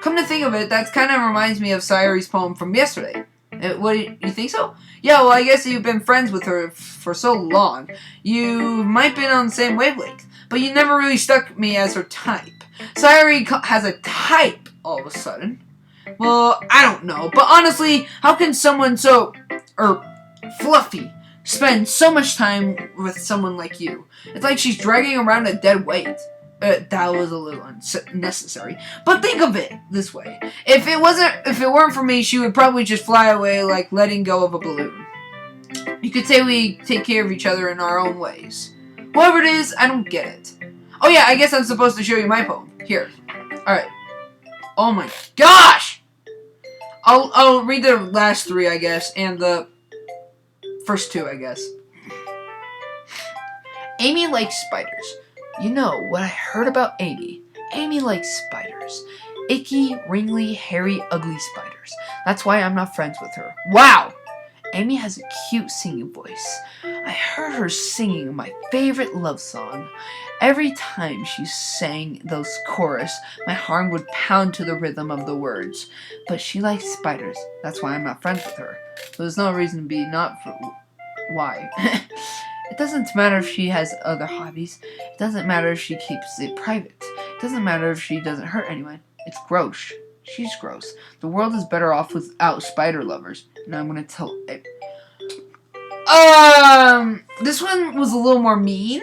Come to think of it, that kind of reminds me of Sayuri's poem from yesterday. What, you think so? Yeah, well, I guess you've been friends with her for so long. You might have been on the same wavelength, but you never really struck me as her type. Sayuri has a type all of a sudden. Well, I don't know, but honestly, how can someone so, fluffy spend so much time with someone like you? It's like she's dragging around a dead weight. That was a little unnecessary. But think of it this way. If it weren't for me, she would probably just fly away like letting go of a balloon. You could say we take care of each other in our own ways. Whatever it is, I don't get it. Oh yeah, I guess I'm supposed to show you my poem. Here. Alright. Oh my gosh! I'll read the last 3, I guess, and the first 2, I guess. Amy likes spiders. You know what I heard about Amy? Amy likes spiders. Icky, wrinkly, hairy, ugly spiders. That's why I'm not friends with her. Wow! Amy has a cute singing voice. I heard her singing my favorite love song. Every time she sang those chorus, my heart would pound to the rhythm of the words. But she likes spiders. That's why I'm not friends with her. So there's no reason to be not. Why? It doesn't matter if she has other hobbies. It doesn't matter if she keeps it private. It doesn't matter if she doesn't hurt anyone. It's gross. She's gross. The world is better off without spider lovers. And I'm gonna tell it. This one was a little more mean.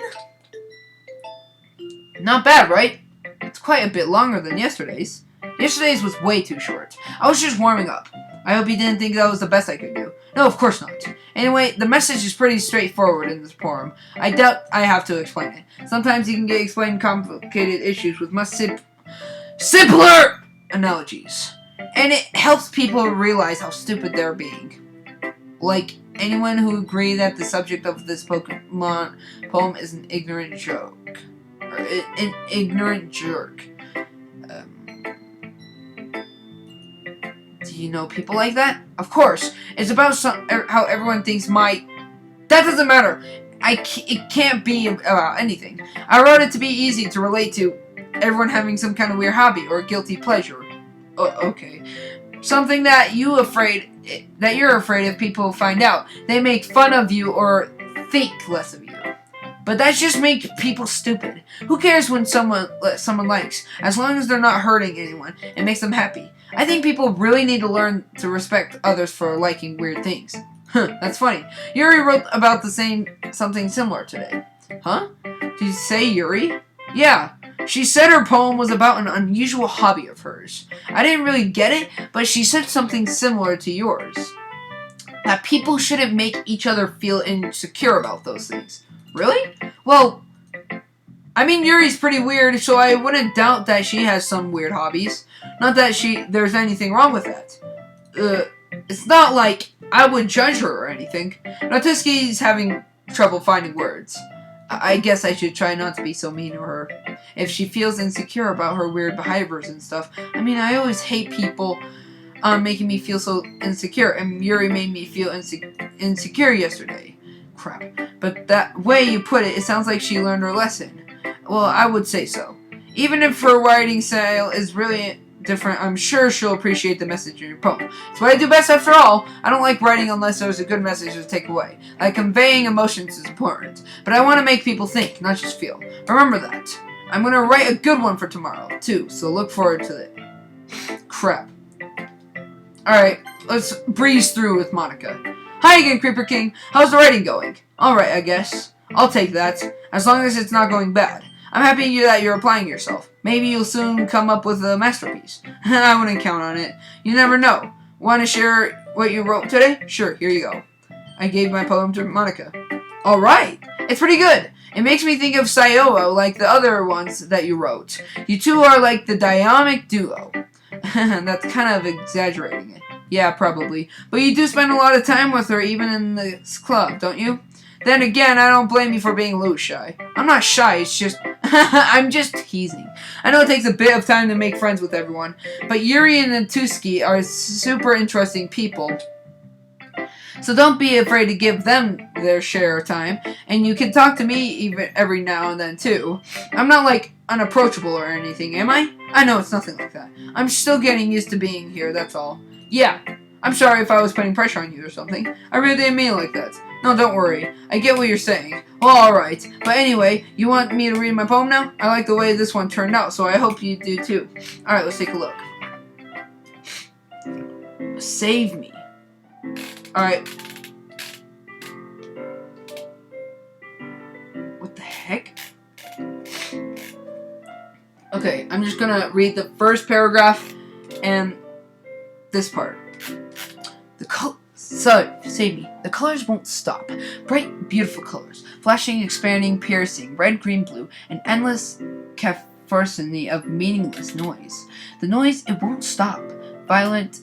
Not bad, right? It's quite a bit longer than yesterday's. Yesterday's was way too short. I was just warming up. I hope you didn't think that was the best I could do. No, of course not. Anyway, the message is pretty straightforward in this poem. I doubt I have to explain it. Sometimes you can get explained complicated issues with much simpler analogies. And it helps people realize how stupid they're being. Like, anyone who agree that the subject of this Pokemon poem is an ignorant joke. Or an ignorant jerk. Do you know people like that? Of course. It's about how everyone thinks my... That doesn't matter. It can't be about anything. I wrote it to be easy to relate to everyone having some kind of weird hobby or guilty pleasure. Okay. Something that you're afraid if people find out. They make fun of you or think less of you. But that just makes people stupid. Who cares when someone likes? As long as they're not hurting anyone, it makes them happy. I think people really need to learn to respect others for liking weird things. That's funny. Yuri wrote about something similar today. Huh? Did you say Yuri? Yeah. She said her poem was about an unusual hobby of hers. I didn't really get it, but she said something similar to yours. That people shouldn't make each other feel insecure about those things. Really? Well, I mean, Yuri's pretty weird, so I wouldn't doubt that she has some weird hobbies. Not that there's anything wrong with that. It's not like I would judge her or anything. Notiski's having trouble finding words. I guess I should try not to be so mean to her. If she feels insecure about her weird behaviors and stuff. I mean, I always hate people making me feel so insecure, and Yuri made me feel insecure yesterday. Crap. But that way you put it, it sounds like she learned her lesson. Well, I would say so. Even if her writing style is really different, I'm sure she'll appreciate the message in your poem. It's what I do best after all. I don't like writing unless there's a good message to take away. Like, conveying emotions is important. But I want to make people think, not just feel. Remember that. I'm going to write a good one for tomorrow, too, so look forward to it. Crap. Alright, let's breeze through with Monica. Hi again, Creeper King. How's the writing going? Alright, I guess. I'll take that, as long as it's not going bad. I'm happy that you're applying yourself. Maybe you'll soon come up with a masterpiece. I wouldn't count on it. You never know. Want to share what you wrote today? Sure, here you go. I gave my poem to Monica. Alright, it's pretty good. It makes me think of Sayoa, like the other ones that you wrote. You two are like the dynamic duo. That's kind of exaggerating it. Yeah, probably. But you do spend a lot of time with her, even in this club, don't you? Then again, I don't blame you for being a little shy. I'm not shy, it's just... I'm just teasing. I know it takes a bit of time to make friends with everyone, but Yuri and Natuski are super interesting people. So don't be afraid to give them their share of time, and you can talk to me even every now and then, too. I'm not, like, unapproachable or anything, am I? I know it's nothing like that. I'm still getting used to being here, that's all. Yeah, I'm sorry if I was putting pressure on you or something. I really didn't mean it like that. No, don't worry. I get what you're saying. Well, alright. But anyway, you want me to read my poem now? I like the way this one turned out, so I hope you do too. Alright, let's take a look. Save me. Alright. What the heck? Okay, I'm just gonna read the first paragraph and this part. Save me. The colors won't stop. Bright, beautiful colors. Flashing, expanding, piercing. Red, green, blue. An endless cacophony of meaningless noise. The noise, it won't stop. Violent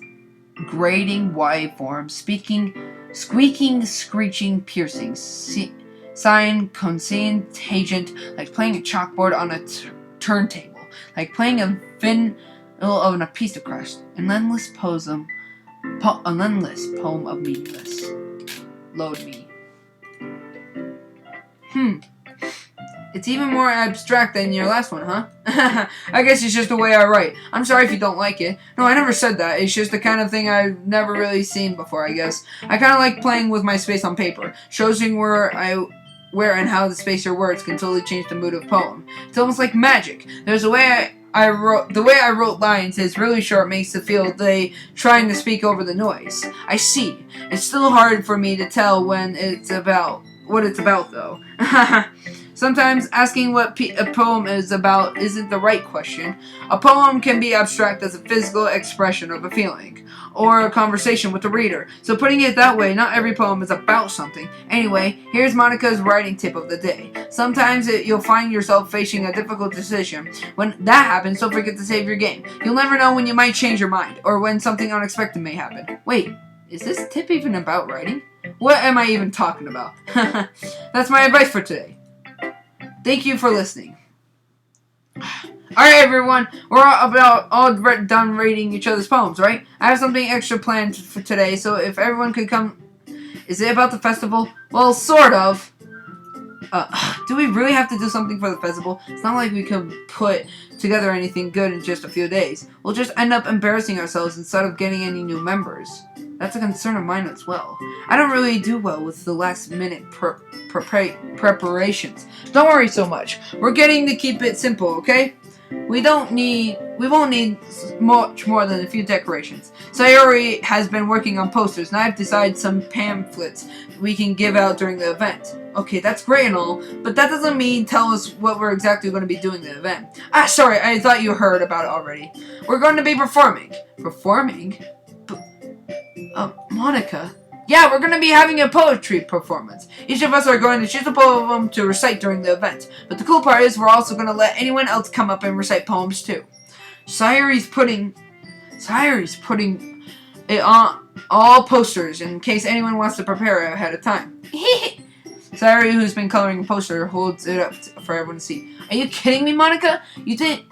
grating waveforms, squeaking, screeching, piercing, sign, contagion, like playing a chalkboard on a turntable, like playing a vinyl on a piece of crust, an endless poem of meaningless. Load me. It's even more abstract than your last one, huh? I guess it's just the way I write. I'm sorry if you don't like it. No, I never said that. It's just the kind of thing I've never really seen before, I guess. I kind of like playing with my space on paper. Shows you where and how the space or words can totally change the mood of a poem. It's almost like magic. There's a way I wrote lines is really short, makes it feel they trying to speak over the noise. I see. It's still hard for me to tell what it's about though. Sometimes asking what a poem is about isn't the right question. A poem can be abstract as a physical expression of a feeling, or a conversation with the reader. So putting it that way, not every poem is about something. Anyway, here's Monica's writing tip of the day. Sometimes you'll find yourself facing a difficult decision. When that happens, don't forget to save your game. You'll never know when you might change your mind, or when something unexpected may happen. Wait, is this tip even about writing? What am I even talking about? That's my advice for today. Thank you for listening. Alright, everyone. We're all done reading each other's poems, right? I have something extra planned for today, so if everyone could come... Is it about the festival? Well, sort of. Do we really have to do something for the festival? It's not like we can put together anything good in just a few days. We'll just end up embarrassing ourselves instead of getting any new members. That's a concern of mine as well. I don't really do well with the last minute preparations. Don't worry so much. We're getting to keep it simple, okay? We won't need much more than a few decorations. Sayori has been working on posters, and I've decided some pamphlets we can give out during the event. Okay, that's great and all, but that doesn't mean tell us what we're exactly going to be doing at the event. Sorry, I thought you heard about it already. We're going to be performing. Performing? Monica? Yeah, we're going to be having a poetry performance. Each of us are going to choose a poem to recite during the event. But the cool part is we're also going to let anyone else come up and recite poems too. Sayori's putting it on all posters in case anyone wants to prepare ahead of time. Sayori, who's been coloring a poster, holds it up for everyone to see. Are you kidding me, Monica? You didn't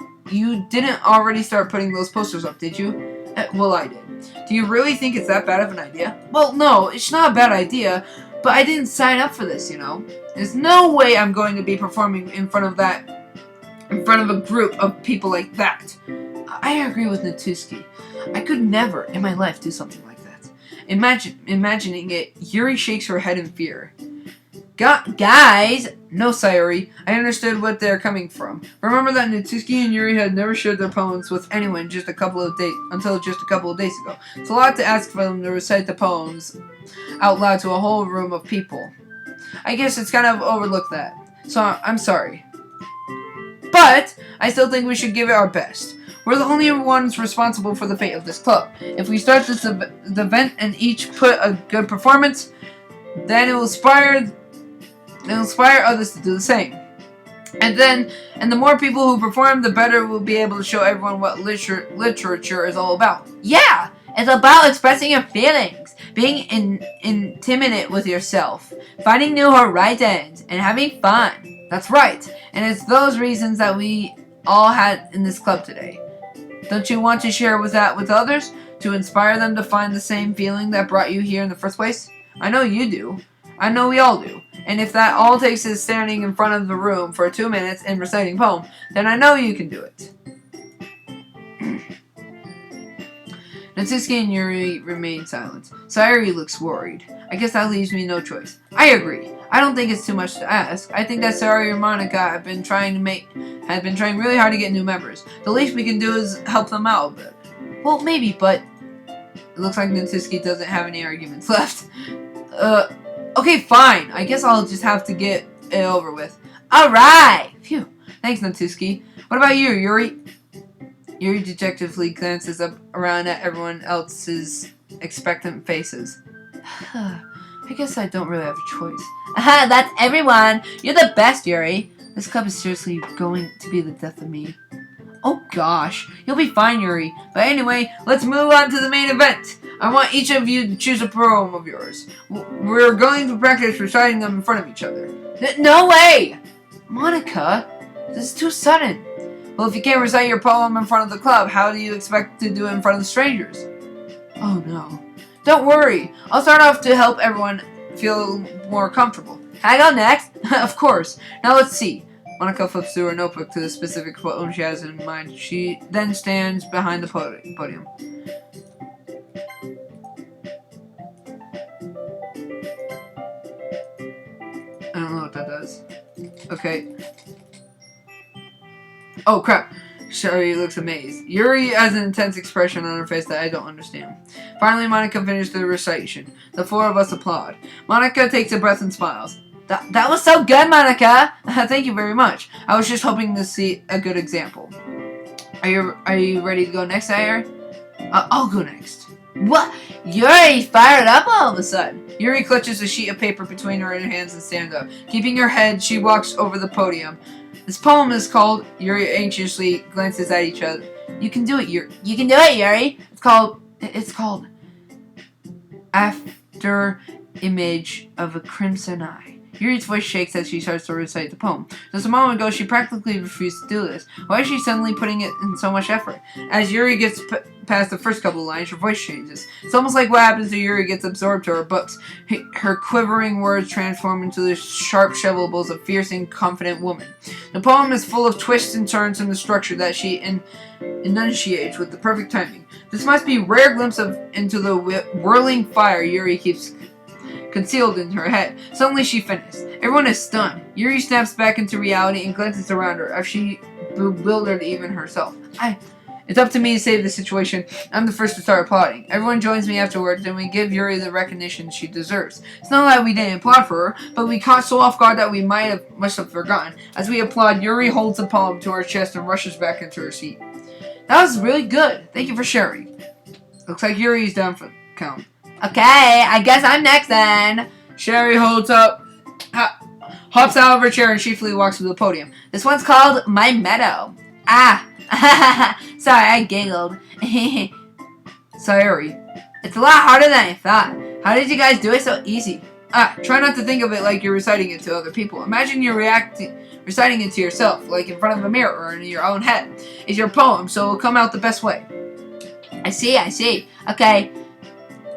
already start putting those posters up, did you? Well, I did. Do you really think it's that bad of an idea? Well, no, it's not a bad idea, but I didn't sign up for this, you know? There's no way I'm going to be performing in front of a group of people like that. I agree with Natsuki. I could never in my life do something like that. Imagining it, Yuri shakes her head in fear. Guys! No, Sayori. I understood what they're coming from. Remember that Natsuki and Yuri had never shared their poems with anyone until just a couple of days ago. It's a lot to ask for them to recite the poems out loud to a whole room of people. I guess it's kind of overlooked that. So I'm sorry. But I still think we should give it our best. We're the only ones responsible for the fate of this club. If we start this event and each put a good performance, then it will inspire others to do the same. And the more people who perform, the better we'll be able to show everyone what literature is all about. Yeah! It's about expressing your feelings, being intimate with yourself, finding new horizons, and having fun. That's right. And it's those reasons that we all had in this club today. Don't you want to share that with others? To inspire them to find the same feeling that brought you here in the first place? I know you do. I know we all do. And if that all takes is standing in front of the room for 2 minutes and reciting a poem, then I know you can do it. Natsuki and Yuri remain silent. Sayori looks worried. I guess that leaves me no choice. I agree. I don't think it's too much to ask. I think that Sayori and Monica have been trying really hard to get new members. The least we can do is help them out a bit. Well, maybe, but it looks like Natsuki doesn't have any arguments left. Okay, fine. I guess I'll just have to get it over with. Alright! Phew. Thanks, Natsuki. What about you, Yuri? Yuri dejectedly glances up around at everyone else's expectant faces. I guess I don't really have a choice. Aha, that's everyone! You're the best, Yuri! This club is seriously going to be the death of me. Oh gosh, you'll be fine, Yuri. But anyway, let's move on to the main event. I want each of you to choose a poem of yours. We're going to practice reciting them in front of each other. No way! Monica, this is too sudden. Well, if you can't recite your poem in front of the club, how do you expect to do it in front of the strangers? Oh no. Don't worry. I'll start off to help everyone feel more comfortable. Can I go next? Of course. Now let's see. Monica flips through her notebook to the specific poem she has in mind. She then stands behind the podium. I don't know what that does. Okay. Oh crap. Sherry looks amazed. Yuri has an intense expression on her face that I don't understand. Finally, Monica finished the recitation. The four of us applaud. Monica takes a breath and smiles. That was so good, Monica! Thank you very much. I was just hoping to see a good example. Are you ready to go next, Sayori? I'll go next. What? You're already fired up all of a sudden. Yuri clutches a sheet of paper between her hands and stands up. Keeping her head, she walks over the podium. This poem is called... Yuri anxiously glances at each other. You can do it, Yuri. You can do it, Yuri. It's called... After Image of a Crimson Eye. Yuri's voice shakes as she starts to recite the poem. Just a moment ago, she practically refused to do this. Why is she suddenly putting it in so much effort? As Yuri gets past the first couple of lines, her voice changes. It's almost like what happens to Yuri gets absorbed to her books. Her quivering words transform into the sharp syllables of fierce and confident woman. The poem is full of twists and turns in the structure that she enunciates with the perfect timing. This must be a rare glimpse into the whirling fire Yuri keeps concealed in her head. Suddenly she finished. Everyone is stunned. Yuri snaps back into reality and glances around her as she bewildered even herself. It's up to me to save the situation. I'm the first to start applauding. Everyone joins me afterwards and we give Yuri the recognition she deserves. It's not that we didn't applaud for her, but we caught so off guard that we must have forgotten. As we applaud, Yuri holds the poem to her chest and rushes back into her seat. That was really good. Thank you for sharing. Looks like Yuri's down for the count. Okay, I guess I'm next then. Sherry hops out of her chair and chiefly walks to the podium. This one's called My Meadow. Sorry, I giggled. Sayori. It's a lot harder than I thought. How did you guys do it so easy? Try not to think of it like you're reciting it to other people. Imagine you're reciting it to yourself, like in front of a mirror or in your own head. It's your poem, so it'll come out the best way. I see. Okay.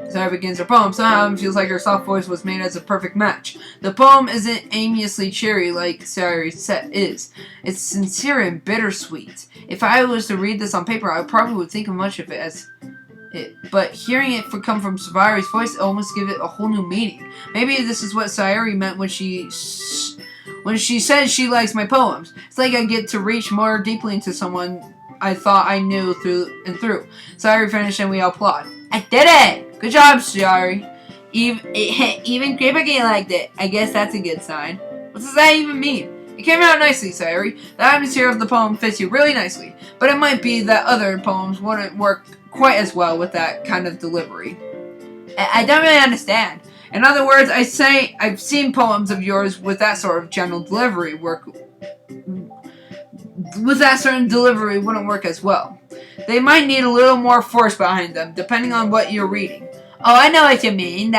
Sayori begins her poem. Somehow it feels like her soft voice was made as a perfect match. The poem isn't aimlessly cheery like Sayori's set is. It's sincere and bittersweet. If I was to read this on paper, I probably would think of much of it as it. But hearing it come from Sayori's voice almost gives it a whole new meaning. Maybe this is what Sayori meant when she says she likes my poems. It's like I get to reach more deeply into someone I thought I knew through and through. Sayori finished and we all applaud. I did it! Good job, Sayori. Even CreeperKingsss liked it. I guess that's a good sign. What does that even mean? It came out nicely, Sayori. The atmosphere of the poem fits you really nicely. But it might be that other poems wouldn't work quite as well with that kind of delivery. I don't really understand. In other words, I've seen poems of yours with that sort of general delivery wouldn't work as well. They might need a little more force behind them, depending on what you're reading. Oh, I know what you mean.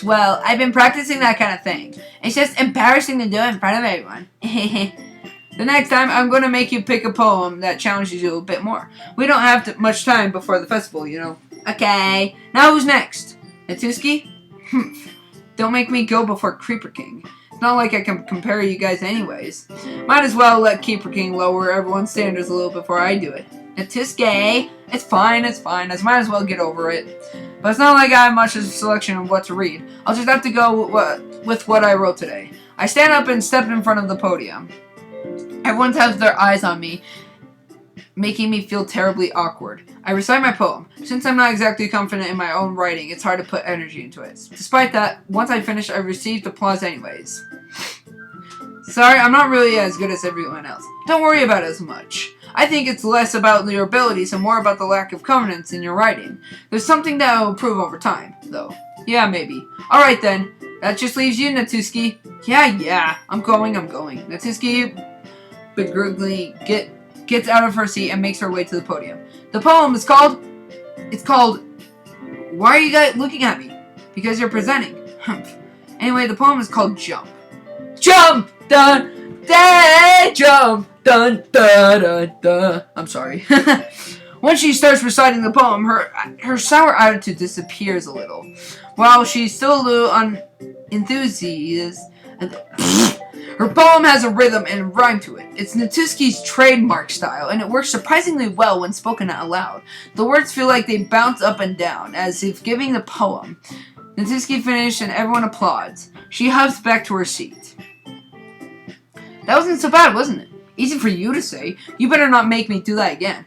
Well, I've been practicing that kind of thing. It's just embarrassing to do it in front of everyone. The next time, I'm going to make you pick a poem that challenges you a bit more. We don't have much time before the festival, you know. Okay. Now who's next? Natsuki? Don't make me go before Creeper King. It's not like I can compare you guys anyways. Might as well let Creeper King lower everyone's standards a little before I do it. Natsuki. It's fine. I might as well get over it. But it's not like I have much of a selection of what to read. I'll just have to go with what I wrote today. I stand up and step in front of the podium. Everyone has their eyes on me, making me feel terribly awkward. I recite my poem. Since I'm not exactly confident in my own writing, it's hard to put energy into it. Despite that, once I finish, I received applause anyways. Sorry, I'm not really as good as everyone else. Don't worry about it as much. I think it's less about your abilities and more about the lack of confidence in your writing. There's something that will improve over time, though. Yeah, maybe. Alright then. That just leaves you, Natsuki. Yeah, I'm going. Natsuki begrudgingly gets out of her seat and makes her way to the podium. The poem is called... Why are you guys looking at me? Because you're presenting. Humph. Anyway, the poem is called Jump. Jump! Dun! Da! Jump! Dun! Da! Da! Da! I'm sorry. Once she starts reciting the poem, her sour attitude disappears a little. While she's still a little enthusiastic, her poem has a rhythm and rhyme to it. It's Natsuki's trademark style, and it works surprisingly well when spoken out loud. The words feel like they bounce up and down, as if giving the poem. Natsuki finished and everyone applauds. She hops back to her seat. That wasn't so bad, wasn't it? Easy for you to say. You better not make me do that again.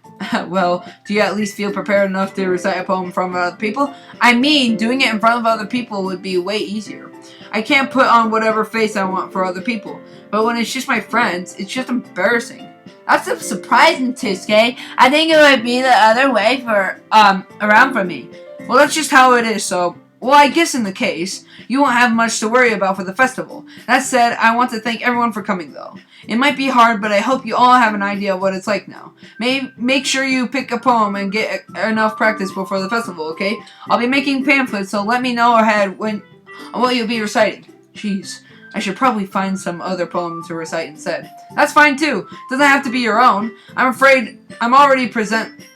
Well, do you at least feel prepared enough to recite a poem in front of other people? I mean, doing it in front of other people would be way easier. I can't put on whatever face I want for other people, but when it's just my friends, it's just embarrassing. That's a surprise, Natsuki. I think it would be the other way for around for me. Well, that's just how it is, so... Well, I guess in the case, you won't have much to worry about for the festival. That said, I want to thank everyone for coming, though. It might be hard, but I hope you all have an idea of what it's like now. Make sure you pick a poem and get enough practice before the festival, okay? I'll be making pamphlets, so let me know ahead on what you'll be reciting. Jeez, I should probably find some other poem to recite instead. That's fine, too. Doesn't have to be your own. I'm afraid I'm already pleasantly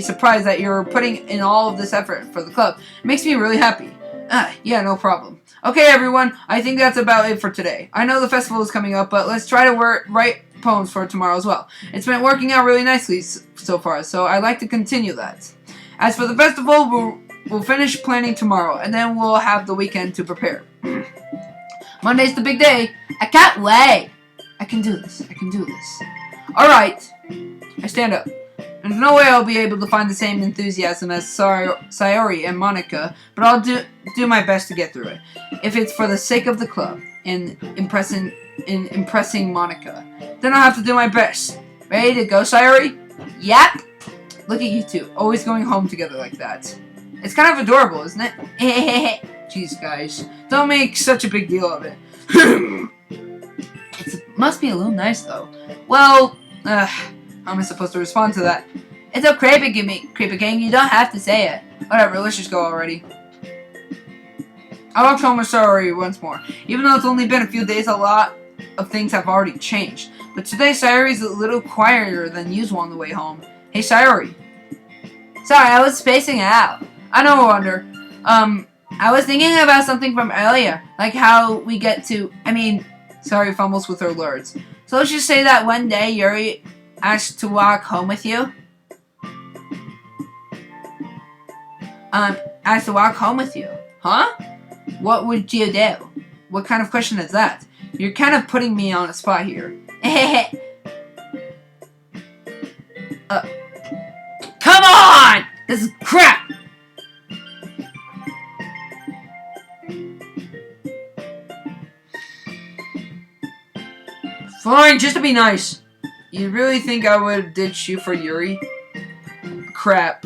surprised that you're putting in all of this effort for the club. It makes me really happy. Yeah, no problem. Okay, everyone, I think that's about it for today. I know the festival is coming up, but let's try to write poems for tomorrow as well. It's been working out really nicely so far, so I'd like to continue that. As for the festival, we'll finish planning tomorrow, and then we'll have the weekend to prepare. Monday's the big day. I can't wait. I can do this. I can do this. Alright. I stand up. There's no way I'll be able to find the same enthusiasm as Sayori and Monica, but I'll do my best to get through it. If it's for the sake of the club and impressing Monica, then I'll have to do my best. Ready to go, Sayori? Yep. Look at you two, always going home together like that. It's kind of adorable, isn't it? Jeez, guys. Don't make such a big deal of it. It must be a little nice, though. Well, how am I supposed to respond to that? It's okay, Creeper King. You don't have to say it. Whatever, let's just go already. I walked home with Sayori once more. Even though it's only been a few days, a lot of things have already changed. But today, Sayori's a little quieter than usual on the way home. Hey, Sayori. Sorry, I was spacing out. I no wonder. I was thinking about something from earlier. Like how we get to... Sayori fumbles with her words. So let's just say that one day Yuri asked to walk home with you. Asked to walk home with you. Huh? What would you do? What kind of question is that? You're kind of putting me on a spot here. Come on! This is crap! Fine, just to be nice. You really think I would ditch you for Yuri? Crap.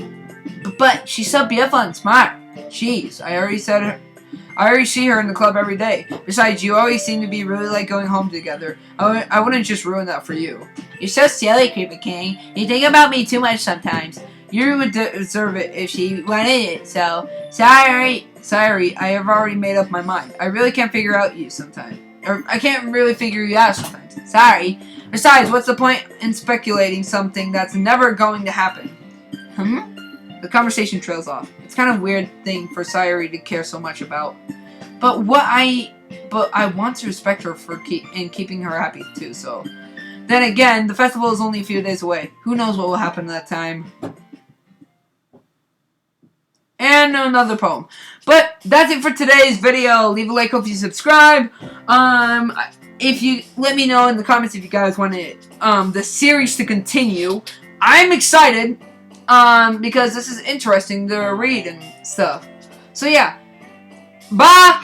But she's so beautiful and smart. Jeez, I already see her in the club every day. Besides, you always seem to be really like going home together. I wouldn't just ruin that for you. You're so silly, Creeper King. You think about me too much sometimes. Yuri would deserve it if she wanted it, so... Sorry, I have already made up my mind. I really can't figure out you sometimes. Or, I can't really figure you out sometimes. Sorry. Besides, what's the point in speculating something that's never going to happen? The conversation trails off. It's kind of a weird thing for Sayori to care so much about. But I want to respect her for keeping her happy too, so... Then again, the festival is only a few days away. Who knows what will happen at that time. And another poem. But that's it for today's video. Leave a like, hope you subscribe. If you let me know in the comments if you guys want the series to continue. I'm excited because this is interesting to read and stuff. So yeah. Bye.